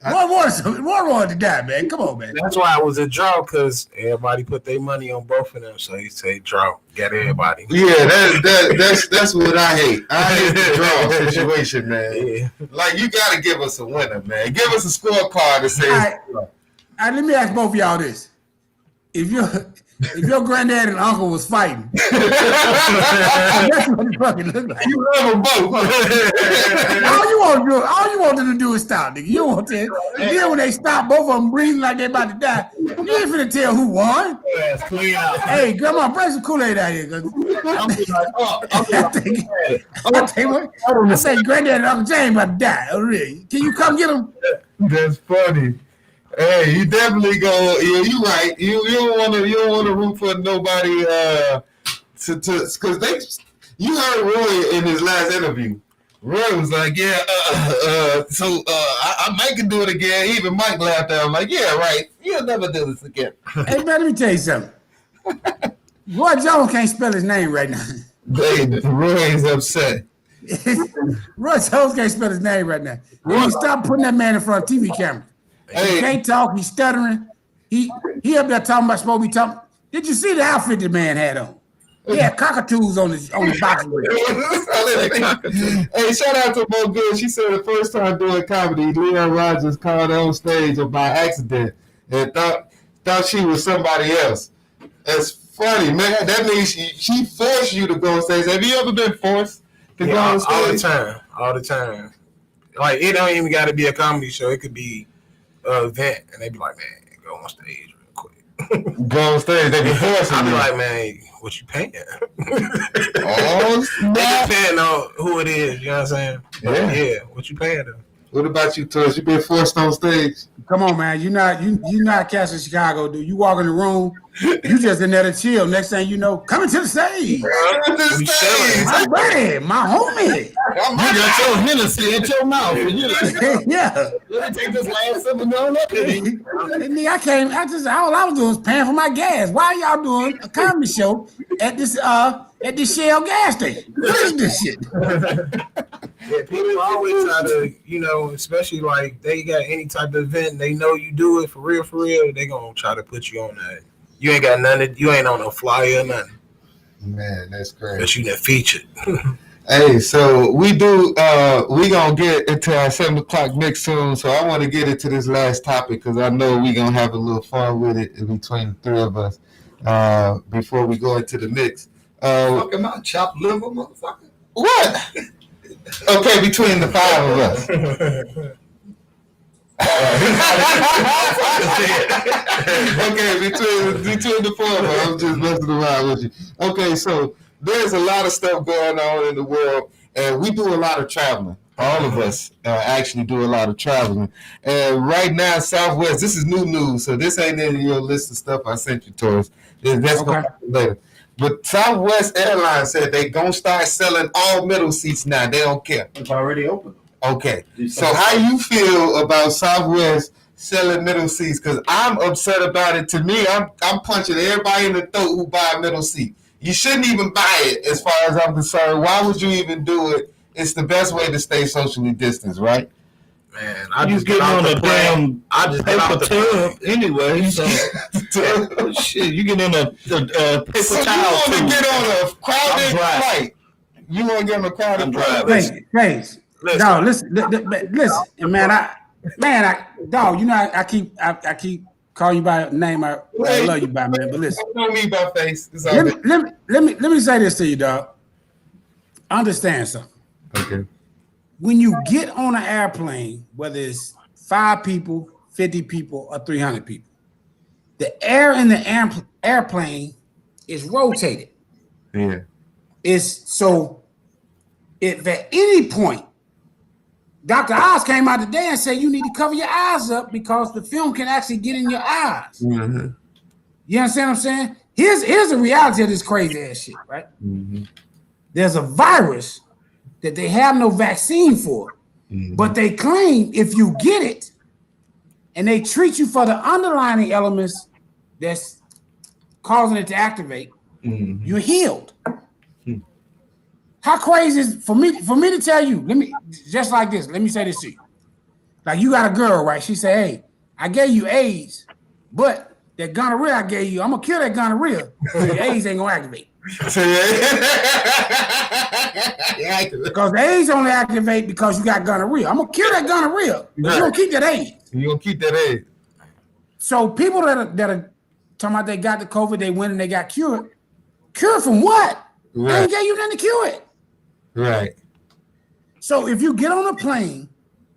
Roy wanted to die, man. Come on, man. That's why it was a draw, because everybody put their money on both of them. So he say draw, get everybody. Yeah, that's what I hate. I hate the draw situation, man. Yeah. Like, you got to give us a winner, man. Give us a scorecard to say. All right, let me ask both of y'all this: If your granddad and uncle was fighting, that's what it fucking look like. You love them both. All you want them to do is stop, nigga. You want to. And then when they stop, both of them breathing like they about to die. You ain't finna tell who won. Hey, grandma, bring some Kool-Aid out here. I say granddad and Uncle James about to die. Oh, really? Can you come get them? That's funny. Hey, you definitely go. Yeah, you right. You don't want to root for nobody. Because you heard Roy in his last interview. Roy was like, "Yeah, I Mike can do it again." Even Mike laughed at him, like, "Yeah, right. You'll never do this again." Hey, man, let me tell you something. Roy Jones can't spell his name right now. Roy is upset. Roy Jones can't spell his name right now. Roy, stop putting that man in front of TV camera. Hey. He can't talk. He's stuttering. He up there talking about supposed to be talking. Did you see the outfit the man had on? He had cockatoos on his boxing ring. Hey, shout out to Mo Good. She said the first time doing comedy, Leon Rogers called her on stage by accident and thought she was somebody else. That's funny, man. That means she forced you to go on stage. Have you ever been forced to go on stage? All the time. Like, it don't even got to be a comedy show. It could be event, and they be like, man, go on stage real quick. Go on stage, they be forcing you. I be like, man, what you paying? Oh, they depend on who it is, you know what I'm saying? Yeah, what you paying them? What about you, Torres? You been forced on stage? Come on, man. You not cast in Chicago, dude. You walk in the room, you just in there to chill. Next thing you know, coming to the stage. My buddy, my homie. You got your Hennessy in your mouth. Yeah. Let me take this last sip and go up here. All I was doing was paying for my gas. Why are y'all doing a comedy show at this Shell gas station? What is this shit? Yeah, people always try to, especially like they got any type of event, they know you do it for real, they gonna try to put you on that. You ain't got nothing, you ain't on no flyer or nothing. Man, that's great. But you done featured. Hey, so we gonna get into our 7 o'clock mix soon, so I want to get into this last topic because I know we gonna have a little fun with it between the three of us before we go into the mix. Fucking my chopped liver, motherfucker. What? Okay, between the 5 of us. Okay, between the 4 of us, I'm just messing around with you. Okay, so there's a lot of stuff going on in the world, and we do a lot of traveling. All of us actually do a lot of traveling. And right now, Southwest, this is new news, so this ain't in your list of stuff I sent you, Torres. That's going to happen later. But Southwest Airlines said they going to start selling all middle seats now. They don't care. It's already open. Okay. So how you feel about Southwest selling middle seats? Because I'm upset about it. To me, I'm punching everybody in the throat who buy a middle seat. You shouldn't even buy it as far as I'm concerned. Why would you even do it? It's the best way to stay socially distanced, right? Man, I just get on a damn paper tub anyway. So shit, you get in a paper so towel. You want to get on a crowded flight? You want to get on a crowded flight? Listen, dog, listen, man, dog, you know I keep calling you by name. I love you by man, but listen. Don't me by face. Let me say this to you, dog. Understand something. Okay. When you get on an airplane, whether it's 5 people, 50 people, or 300 people, the air in the airplane is rotated. Yeah. It's so if at any point Dr. Oz came out today and said you need to cover your eyes up because the film can actually get in your eyes. Mm-hmm. You understand what I'm saying? Here's the reality of this crazy ass shit, right? Mm-hmm. There's a virus that they have no vaccine for, but they claim if you get it and they treat you for the underlying elements that's causing it to activate, you're healed. How crazy is for me to tell you? Let me just like this. Let me say this to you. Like you got a girl, right? She said, "Hey, I gave you AIDS, but that gonorrhea I gave you, I'm gonna kill that gonorrhea, so your AIDS ain't gonna activate." Because the AIDS only activate because you got gonorrhea. I'm gonna kill that gonorrhea, but you don't keep that AIDS. You gonna keep that AIDS. So people that are talking about they got the COVID, they went and they got cured. Cured from what? Right. They ain't gave you nothing to cure it. Right. So if you get on a plane,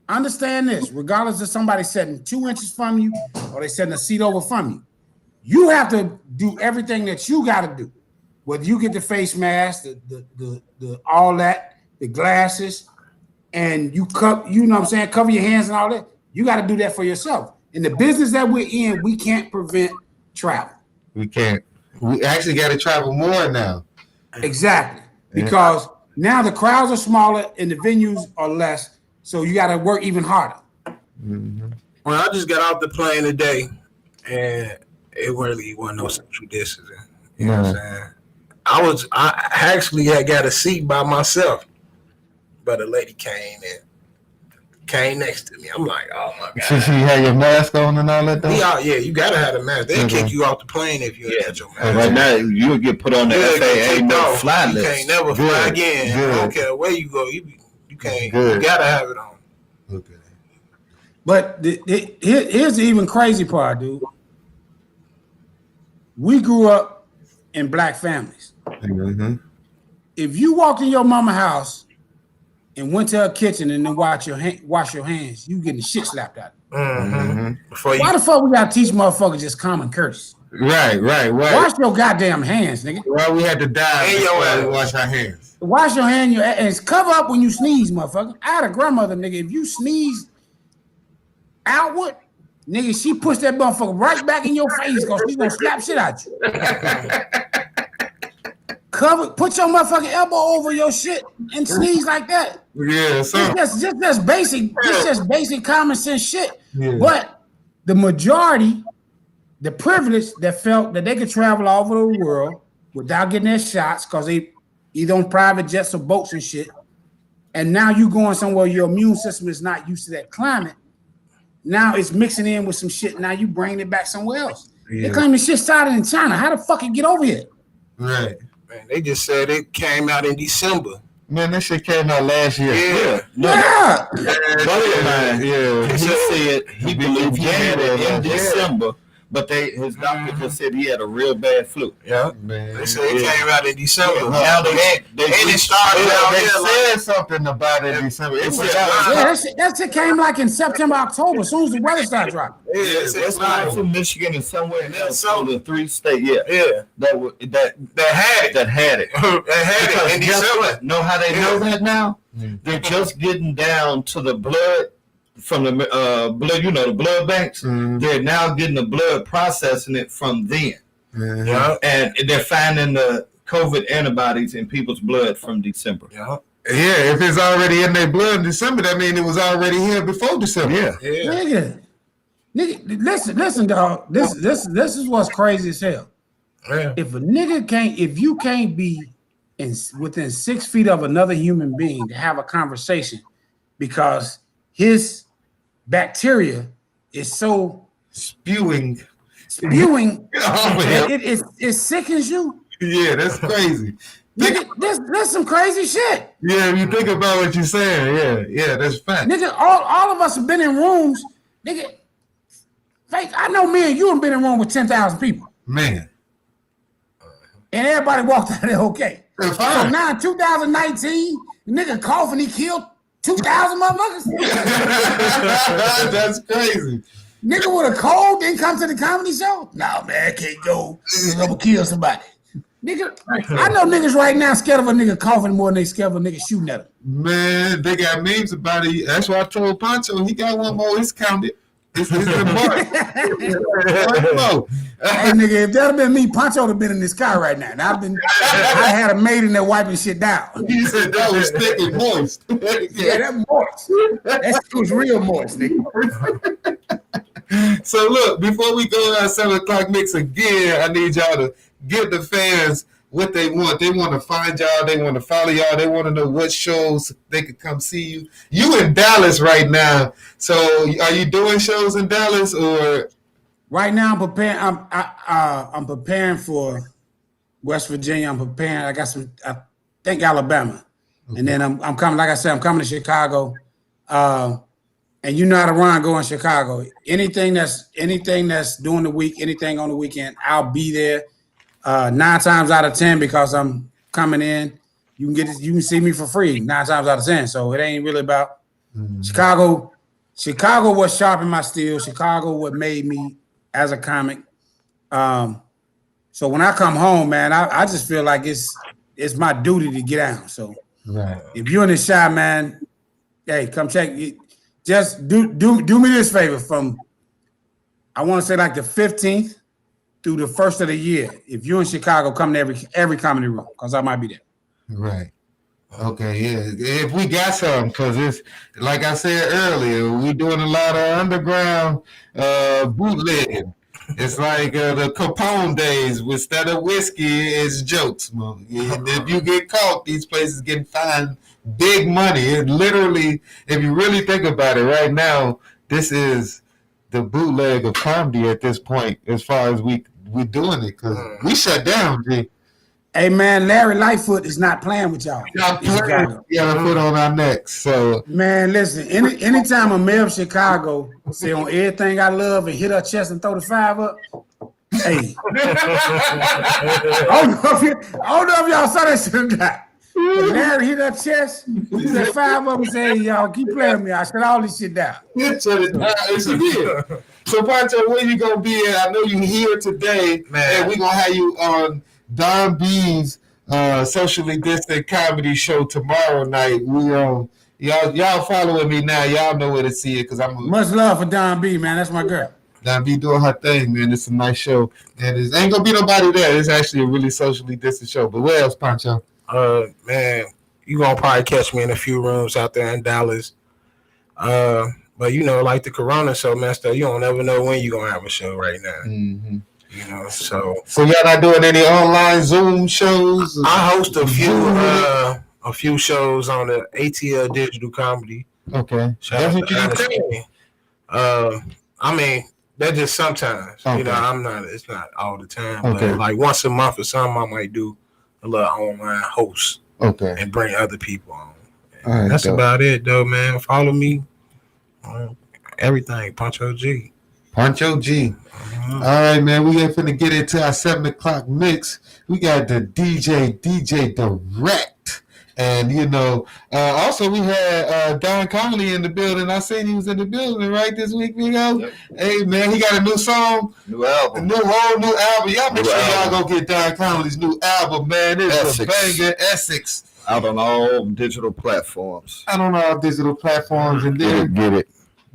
understand this, regardless of somebody sitting 2 inches from you or they sitting a seat over from you, you have to do everything that you got to do. Whether you get the face mask, the all that, the glasses, and you know what I'm saying, cover your hands and all that, you got to do that for yourself. In the business that we're in, we can't prevent travel. We can't. We actually got to travel more now. Exactly. Because now the crowds are smaller and the venues are less, so you got to work even harder. Mm-hmm. Well, I just got off the plane today, and it really wasn't no social distancing. You know what I'm saying? I actually had got a seat by myself, but a lady came next to me. I'm like, oh my god! So she had your mask on and all that. Yeah, you gotta have a mask. They'll kick you off the plane if you had your mask. Right now, you'll get put on the FAA no fly list. You can't never fly again. I don't care where you go. You can't. You gotta have it on. Okay. But here's the even crazy part, dude. We grew up in black families. Mm-hmm. If you walked in your mama's house and went to her kitchen and then wash your hands, you getting shit slapped out. Mm-hmm. Why the fuck we gotta teach motherfuckers just common courtesy? Right. Wash your goddamn hands, nigga. Why we had to die before we wash our hands? Wash your hand, and cover up when you sneeze, motherfucker. I had a grandmother, nigga. If you sneeze outward, nigga, she pushed that motherfucker right back in your face because she's gonna slap shit out you. Put your motherfucking elbow over your shit and sneeze like that. Yeah, just basic common sense shit. Yeah. But the majority, the privilege that felt that they could travel all over the world without getting their shots because they either on private jets or boats and shit, and now you going somewhere your immune system is not used to that climate. Now it's mixing in with some shit. Now you bring it back somewhere else. Yeah. They claim the shit started in China. How the fuck it get over here? Right. Man, they just said it came out in December. Man, that shit came out last year. Yeah. He said he believed he had it in December, but his doctor just said he had a real bad flu. Yeah, man. They said it came out in December. Now they started out They there. said something about it in December. That shit came like in September, October, as soon as the weather started dropping. That's not from Michigan and somewhere else. So the 3 states, that had it. In December. Know how they know that now? They're just getting down to the blood from the blood, the blood banks. They're now getting the blood, processing it from them. Yeah. And they're finding the COVID antibodies in people's blood from December. Yeah, if it's already in their blood in December, that means it was already here before December. Yeah. Nigga, listen, dog. This is what's crazy as hell. Yeah. If you can't be within 6 feet of another human being to have a conversation because his bacteria is so spewing it sickens you. Yeah, that's crazy. Nigga, that's some crazy shit. Yeah, if you think about what you're saying, yeah, that's fact. Nigga, all of us have been in rooms. Nigga, I know me and you have been in a room with 10,000 people. Man. And everybody walked out of there okay. So now in 2019, the nigga coughing, he killed 2,000 motherfuckers. That's crazy. Nigga with a cold didn't come to the comedy show? No, man, I can't go. I'm gonna kill somebody. Nigga, I know niggas right now scared of a nigga coughing more than they scared of a nigga shooting at them. Man, they got memes about it. That's why I told Pancho he got one more. It's counted. It's in the mark. Hey, nigga, if that had been me, Pancho would have been in this car right now. I had a maid in there wiping shit down. He said that was thick and moist. Yeah, that moist. That shit was real moist, nigga. So look, before we go to our 7 o'clock mix again, I need y'all to give the fans what they want. They want to find y'all. They want to follow y'all. They want to know what shows they could come see you. You in Dallas right now. So are you doing shows in Dallas or? Right now, I'm preparing for West Virginia. I'm preparing. I think Alabama, okay. And then I'm coming. Like I said, I'm coming to Chicago. And you know how to run, go in Chicago. Anything that's during the week, anything on the weekend, I'll be there. 9 times out of 10 because I'm coming in. You can see me for free 9 times out of 10. So it ain't really about Chicago. Chicago was sharpening my steel. Chicago what made me as a comic. So when I come home, man, I just feel like it's my duty to get out. So if you're in the shop, man, hey, come check it. Just do me this favor from, I want to say like the 15th through the 1st of the year. If you're in Chicago, come to every comedy room because I might be there. Right. Okay, yeah. If we got some, because it's like I said earlier, we doing a lot of underground bootlegging. It's like the Capone days. Instead of whiskey, it's jokes. And if you get caught, these places get fined big money. It literally, if you really think about it right now, this is the bootleg of comedy at this point as far as we doing it because we shut down, G. Hey, man, Larry Lightfoot is not playing with y'all. Y'all put on our necks. So, man, listen, anytime a mayor of Chicago say on everything I love and hit her chest and throw the 5 up, hey. I don't know if y'all saw that shit. Larry hit her chest, he said 5 up and said, hey, y'all keep playing with me. I shut all this shit down. So, Pancho, where you going to be at? I know you here today, man. And we're going to have you on Don B's socially distant comedy show tomorrow night. We y'all following me now. Y'all know where to see it because I'm much love for Don B, man. That's my girl. Don B doing her thing, man. It's a nice show, and it ain't gonna be nobody there. It's actually a really socially distant show. But where else, Pancho? Man, you gonna probably catch me in a few rooms out there in Dallas. But you know, like the Corona show, man, stuff. You don't ever know when you gonna have a show right now. Mm-hmm. You know, so y'all not doing any online Zoom shows? I host a few shows on the ATL Digital Comedy. Okay, that's what you do. I mean, that's just sometimes. Okay. You know, I'm not. It's not all the time. Okay. But like once a month or something, I might do a little online host. Okay, and bring other people on. Right, that's about it, though, man. Follow me. Everything, Pancho G. Pancho G. All right, man. We ain't finna get into our 7 o'clock mix. We got the DJ Direct. And, also we had Don Connolly in the building. I seen he was in the building, right, this week, Yep. Hey, man, he got a new song. New album. New album. Y'all make sure y'all go get Don Connolly's new album, man. It's a banger, Essex. Out on all digital platforms. And then get it.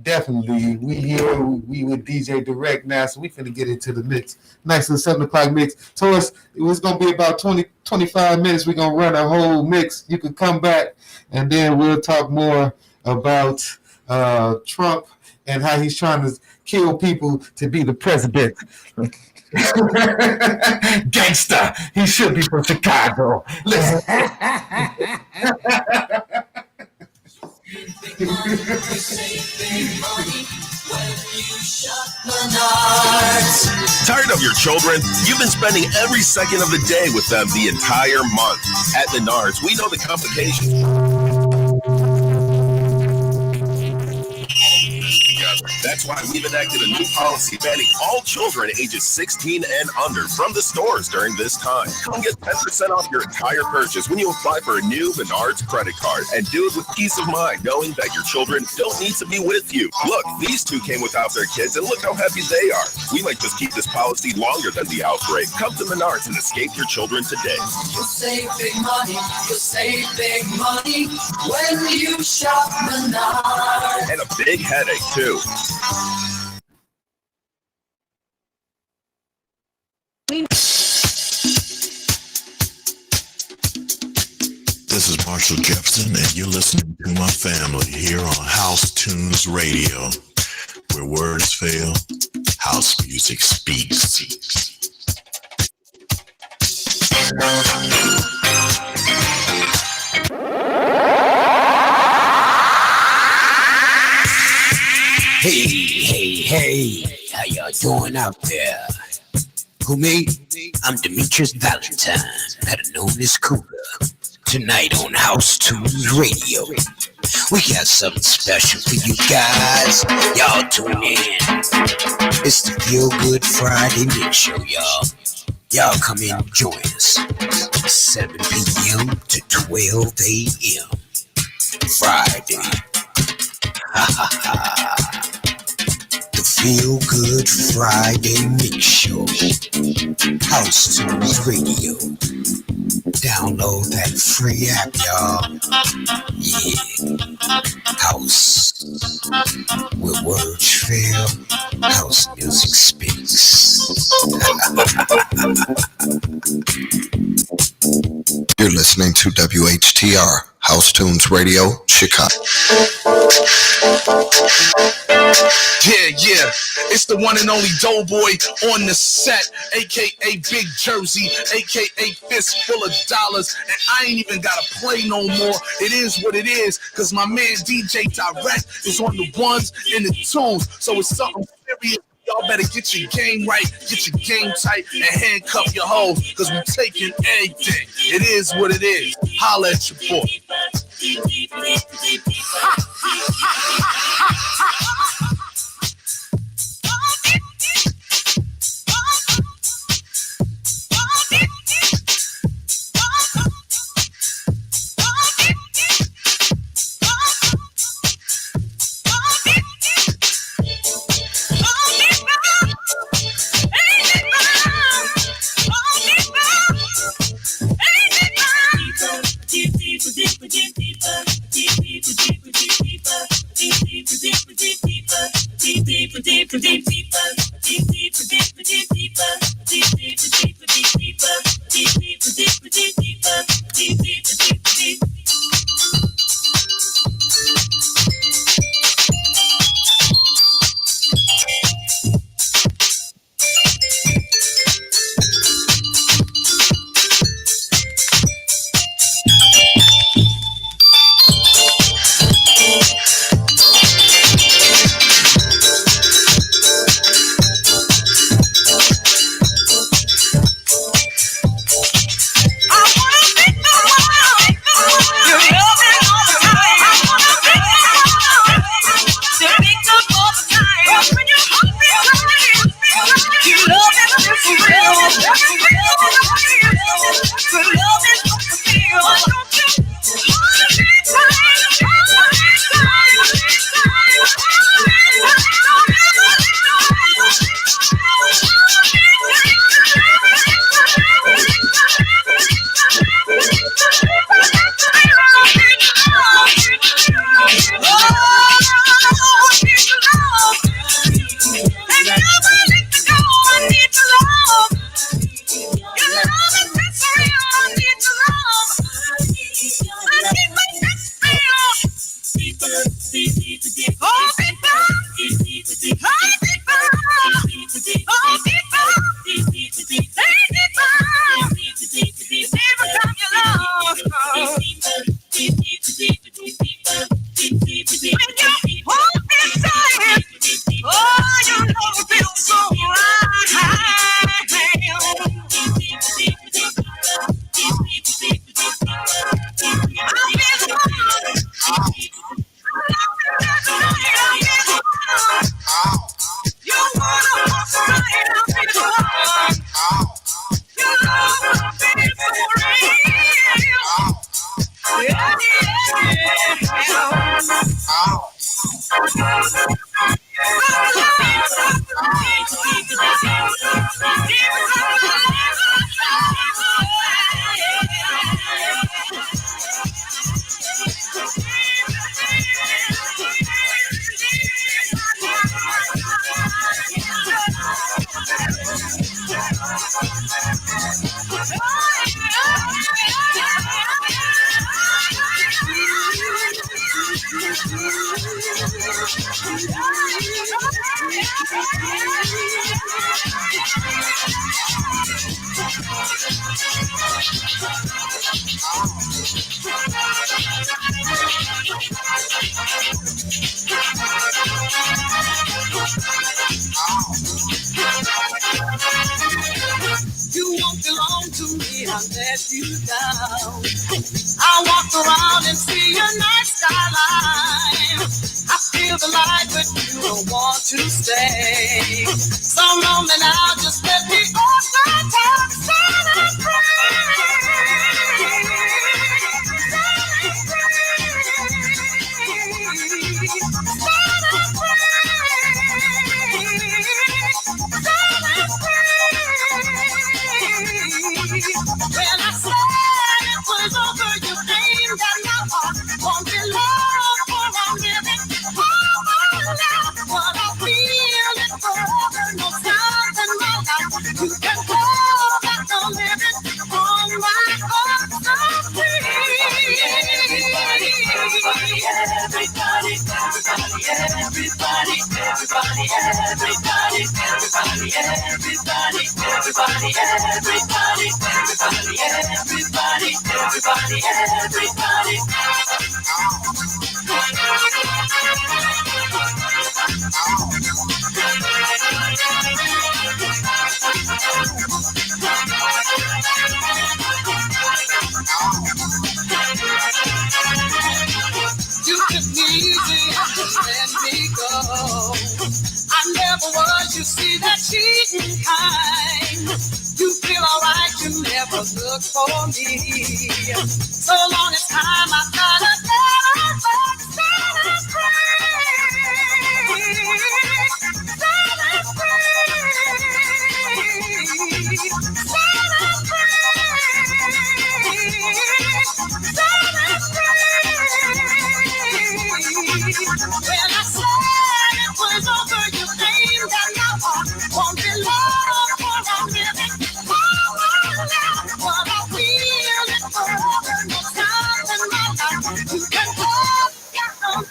Definitely, we with DJ Direct now, so we finna get into the mix. Nice little 7 o'clock mix. So it's gonna be about 20-25 minutes. We're gonna run a whole mix. You can come back, and then we'll talk more about Trump and how he's trying to kill people to be the president. Gangster. He should be from Chicago. Listen. Tired of your children? You've been spending every second of the day with them the entire month. At Menards, we know the complications. That's why we've enacted a new policy banning all children ages 16 and under from the stores during this time. Come get 10% off your entire purchase when you apply for a new Menards credit card, and do it with peace of mind knowing that your children don't need to be with you. Look, these two came without their kids, and look how happy they are. We might just keep this policy longer than the outbreak. Come to Menards and escape your children today. You'll save big money. You'll save big money when you shop Menards. And a big headache, too. This is Marshall Jefferson, and you're listening to my family here on House Tunes Radio, where words fail, house music speaks. Hey, how y'all doing out there? Who me? I'm Demetrius Valentine, better known as Cooler. Tonight on House Tunes Radio, we got something special for you guys. Y'all tune in. It's the Feel Good Friday Mix Show, y'all. Y'all come in and join us. 7 p.m. to 12 a.m. Friday. Ha ha ha. The Feel Good Friday Mix Show. House Tunes Radio. Download that free app, y'all. Yeah. House. Where words fail, house music speaks. You're listening to WHTR, House Tunes Radio, Chicago. Yeah, it's the one and only Doughboy on the set, aka Big Jersey, aka Fist Full of Dollars, and I ain't even gotta play no more. It is what it is, cause my man DJ Direct is on the ones and the tunes, so it's something serious. Y'all better get your game right, get your game tight, and handcuff your hoes, cause we taking everything. It is what it is. Holla at your boy. You won't belong to me unless you down. I walk around and see a nice skyline. I feel the light, but you don't want to stay. So lonely now, just let me off my top, stand and when I said it was over, you came down my heart. Won't be long for I'm living. Oh, now what I feel is forever. No sound in my life. You can go back to living on my heart. So free. Everybody, everybody, everybody, everybody, everybody, everybody, everybody, everybody, everybody, everybody, everybody, everybody. You took me easy and let me go. I never was, you see, that cheating kind. You feel alright, you never look for me. So long as time, I gotta get back, stand and when I said it was over, you came down my heart. Won't be long for I'm living. Oh, now what I feel is forever. No time in my life. You can go down.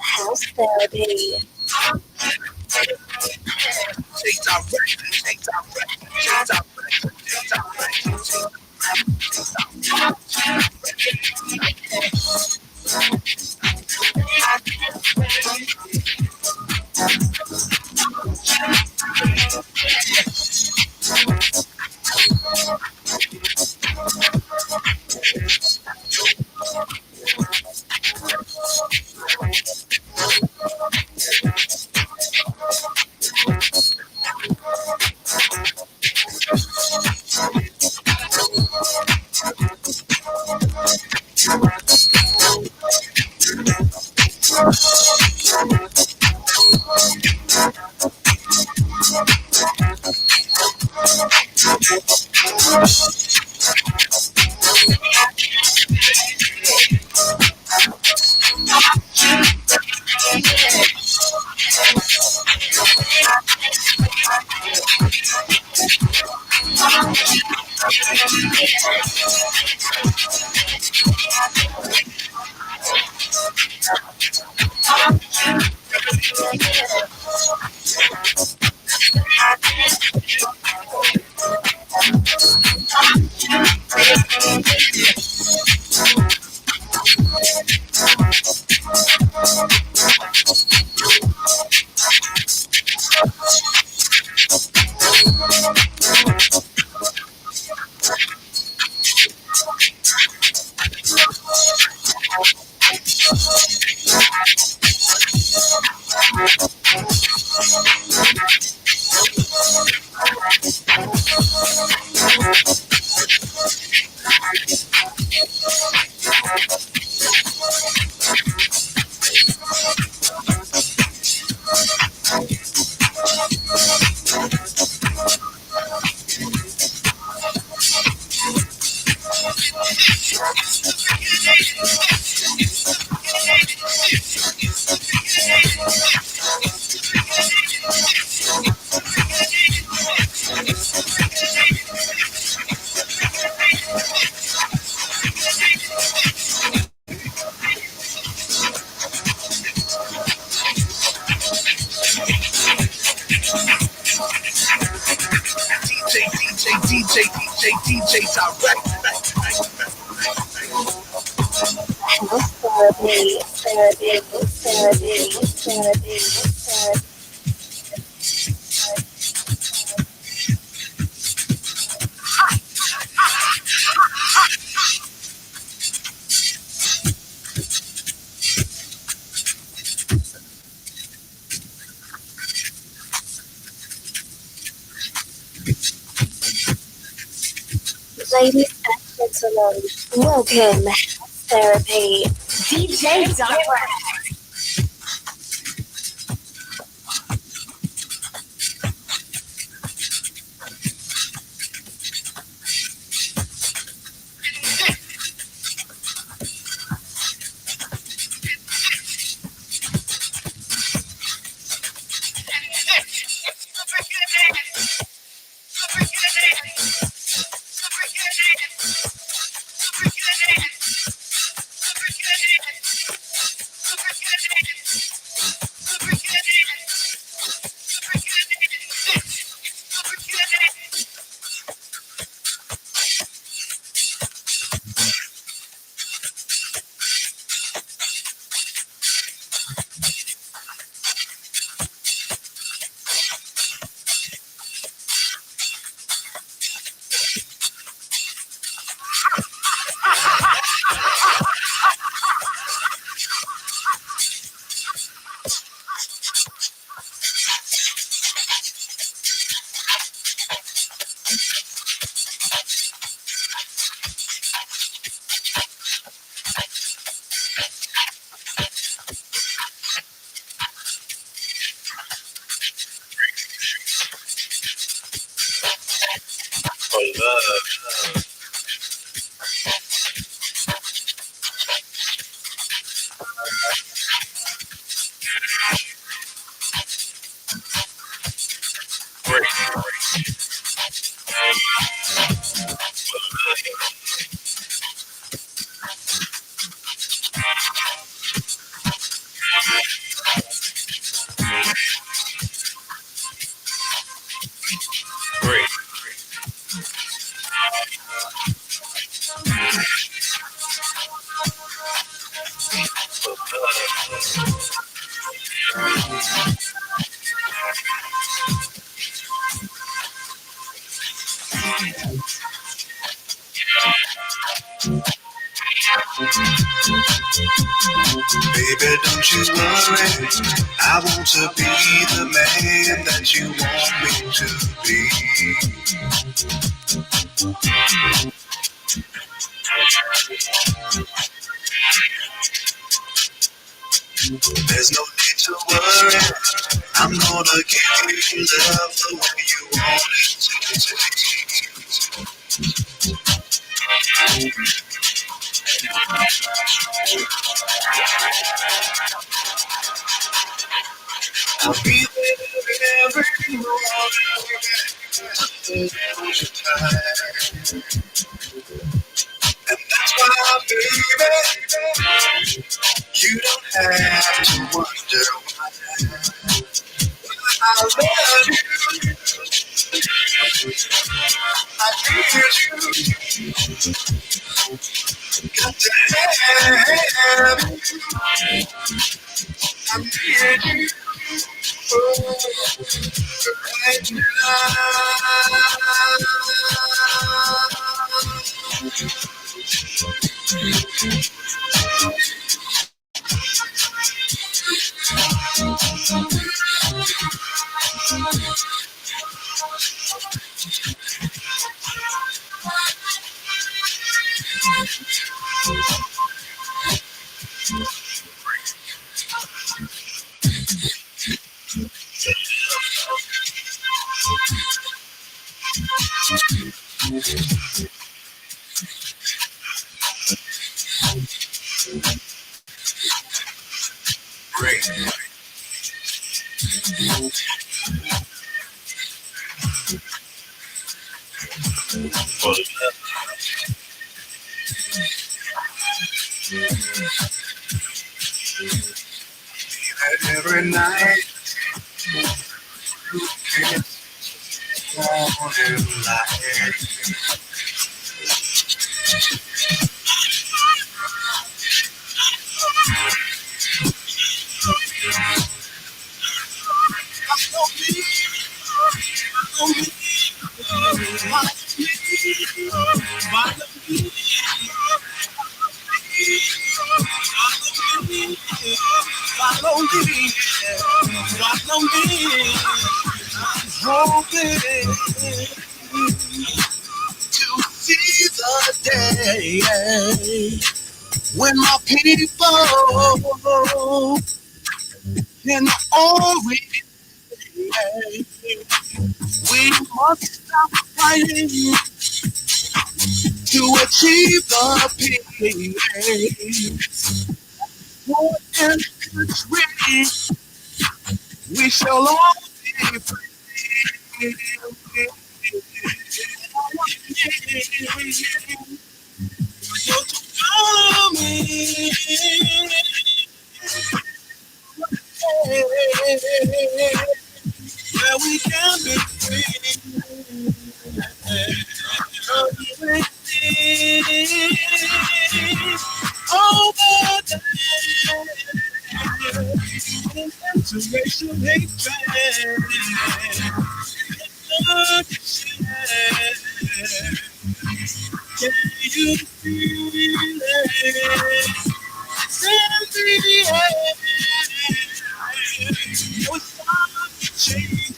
House therapy. DJ direct. Ladies and gentlemen, welcome Therapy. DJ Direct. Baby, don't you worry, I want to be the man that you want me to be. There's no need to worry, I'm gonna give you love the way you want it to be. I'll be there every morning hold you tight. And that's why, baby, you don't have to wonder why. I love you. I need you. Got to have you. I need you. Oh, right now. Every night you kiss morning light. Follow me, hoping to see the day when my people can always we must stop fighting to achieve the peace. For in country, we shall all be free. So to follow me, where we can be free. Over the racial hatred, can you feel it? Send the air, your song changes.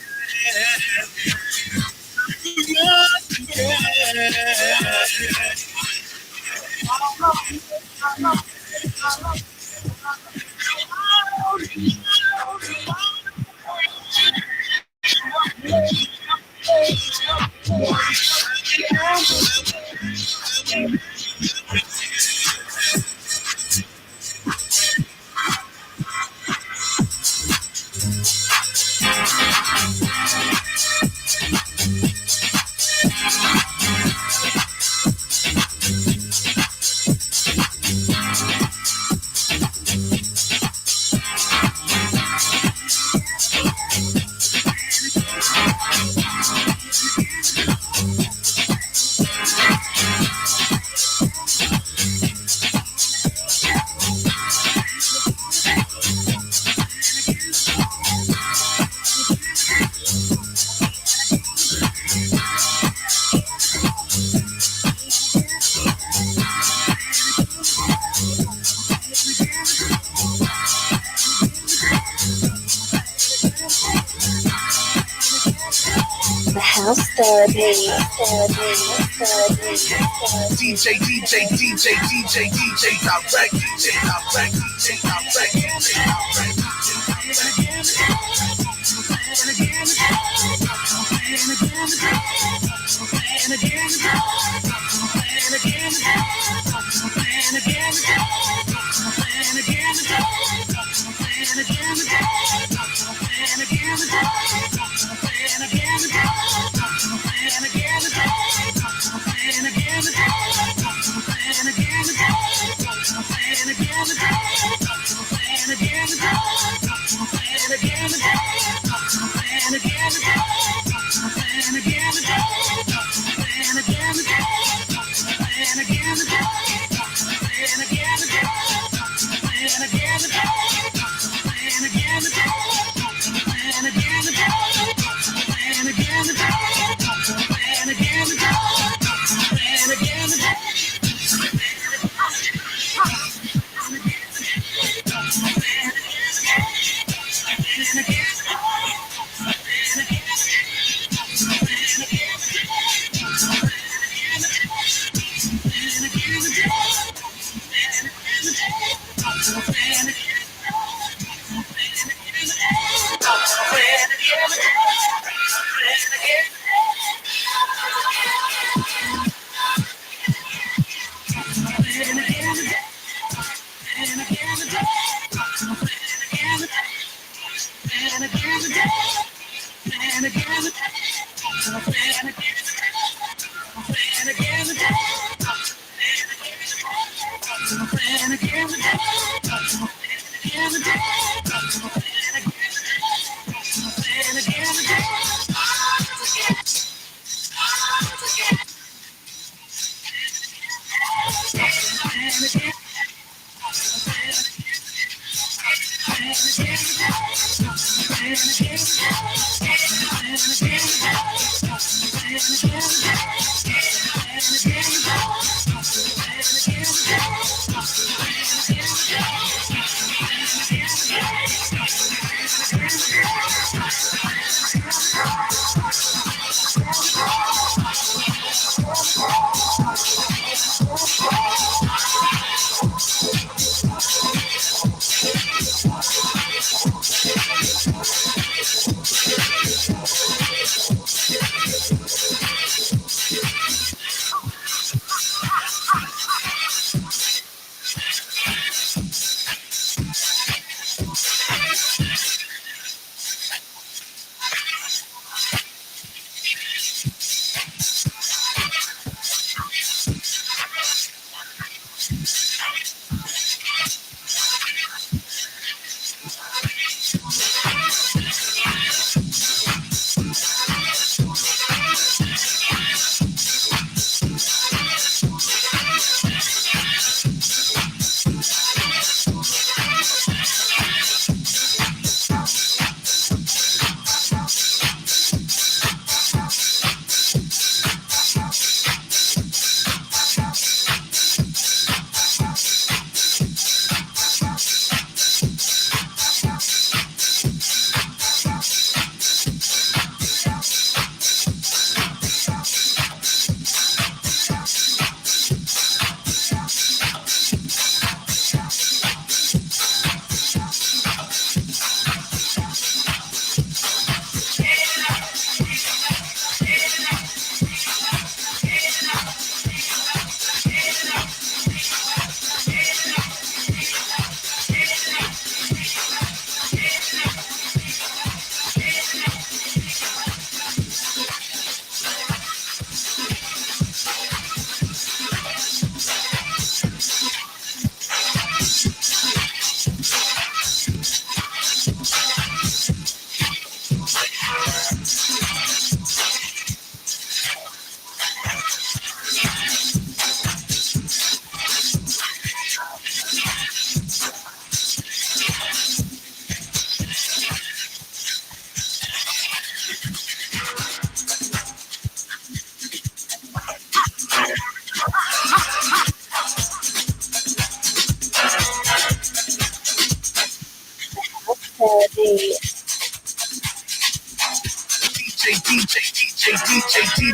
House therapy. DJ, direct,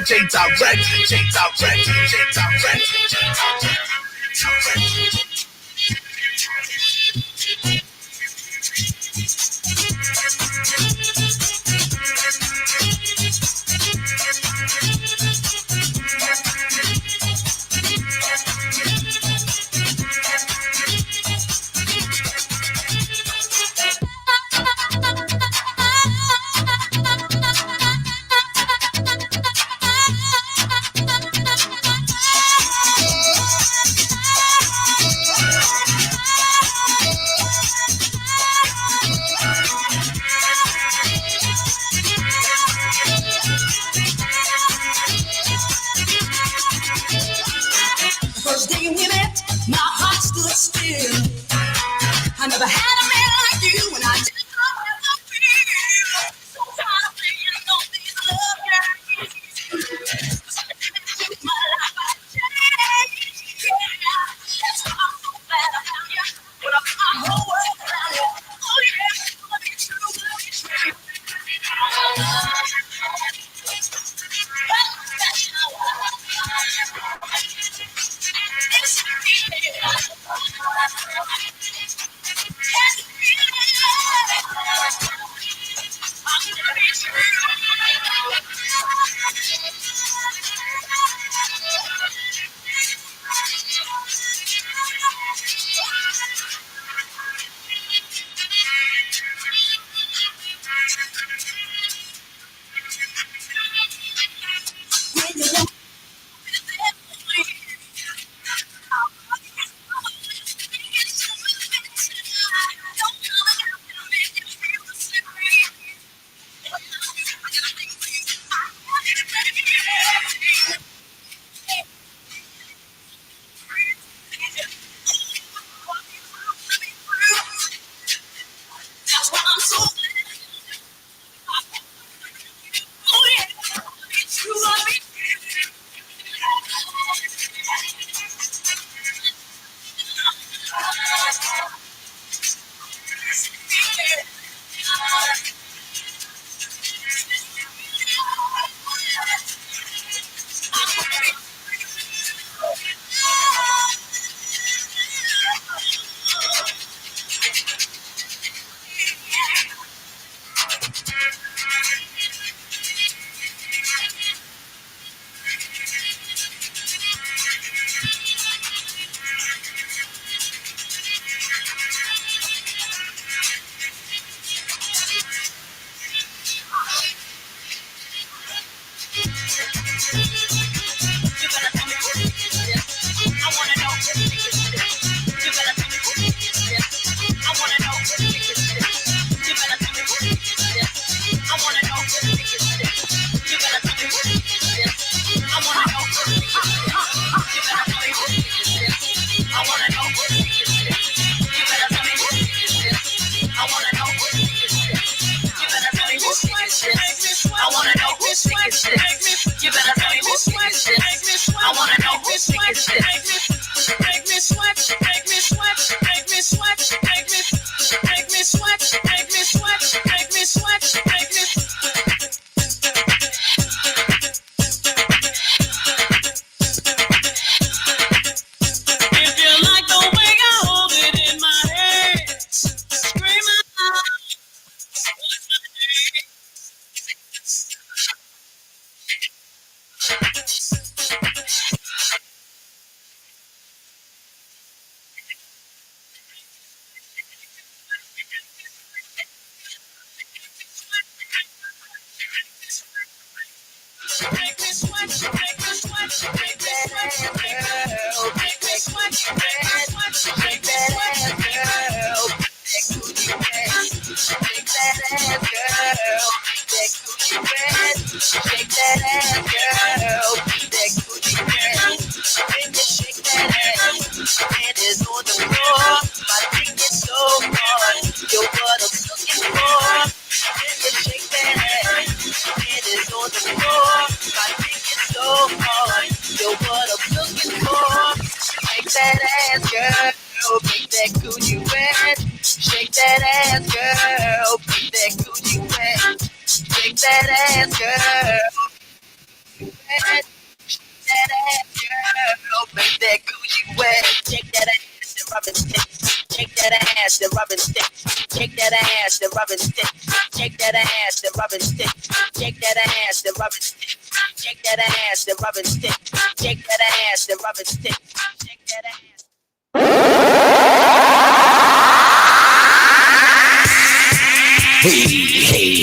DJ direct, DJ direct, DJ direct, DJ direct. First day we met, my heart stood still. I never had a man like you, and I didn't know how to feel. So tired of playing on these love games. My life I changed. Yeah, that's why I'm so glad I found you. Put up my whole world around you. Oh yeah, let me true, let me true. It's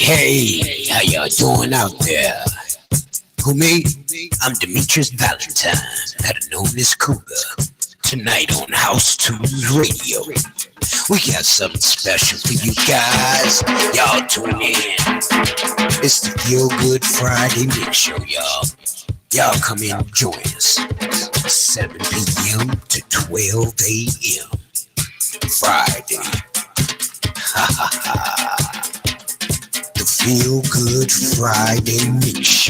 Hey, how y'all doing out there? Who me? I'm Demetrius Valentine, better known as Cougar. Tonight on House Tunes Radio, we got something special for you guys. Y'all tune in. It's the Feel Good Friday Mix Show, y'all. Y'all come in and join us. 7 p.m. to 12 a.m. Friday. Ha ha ha. The Feel Good Friday Mix Show.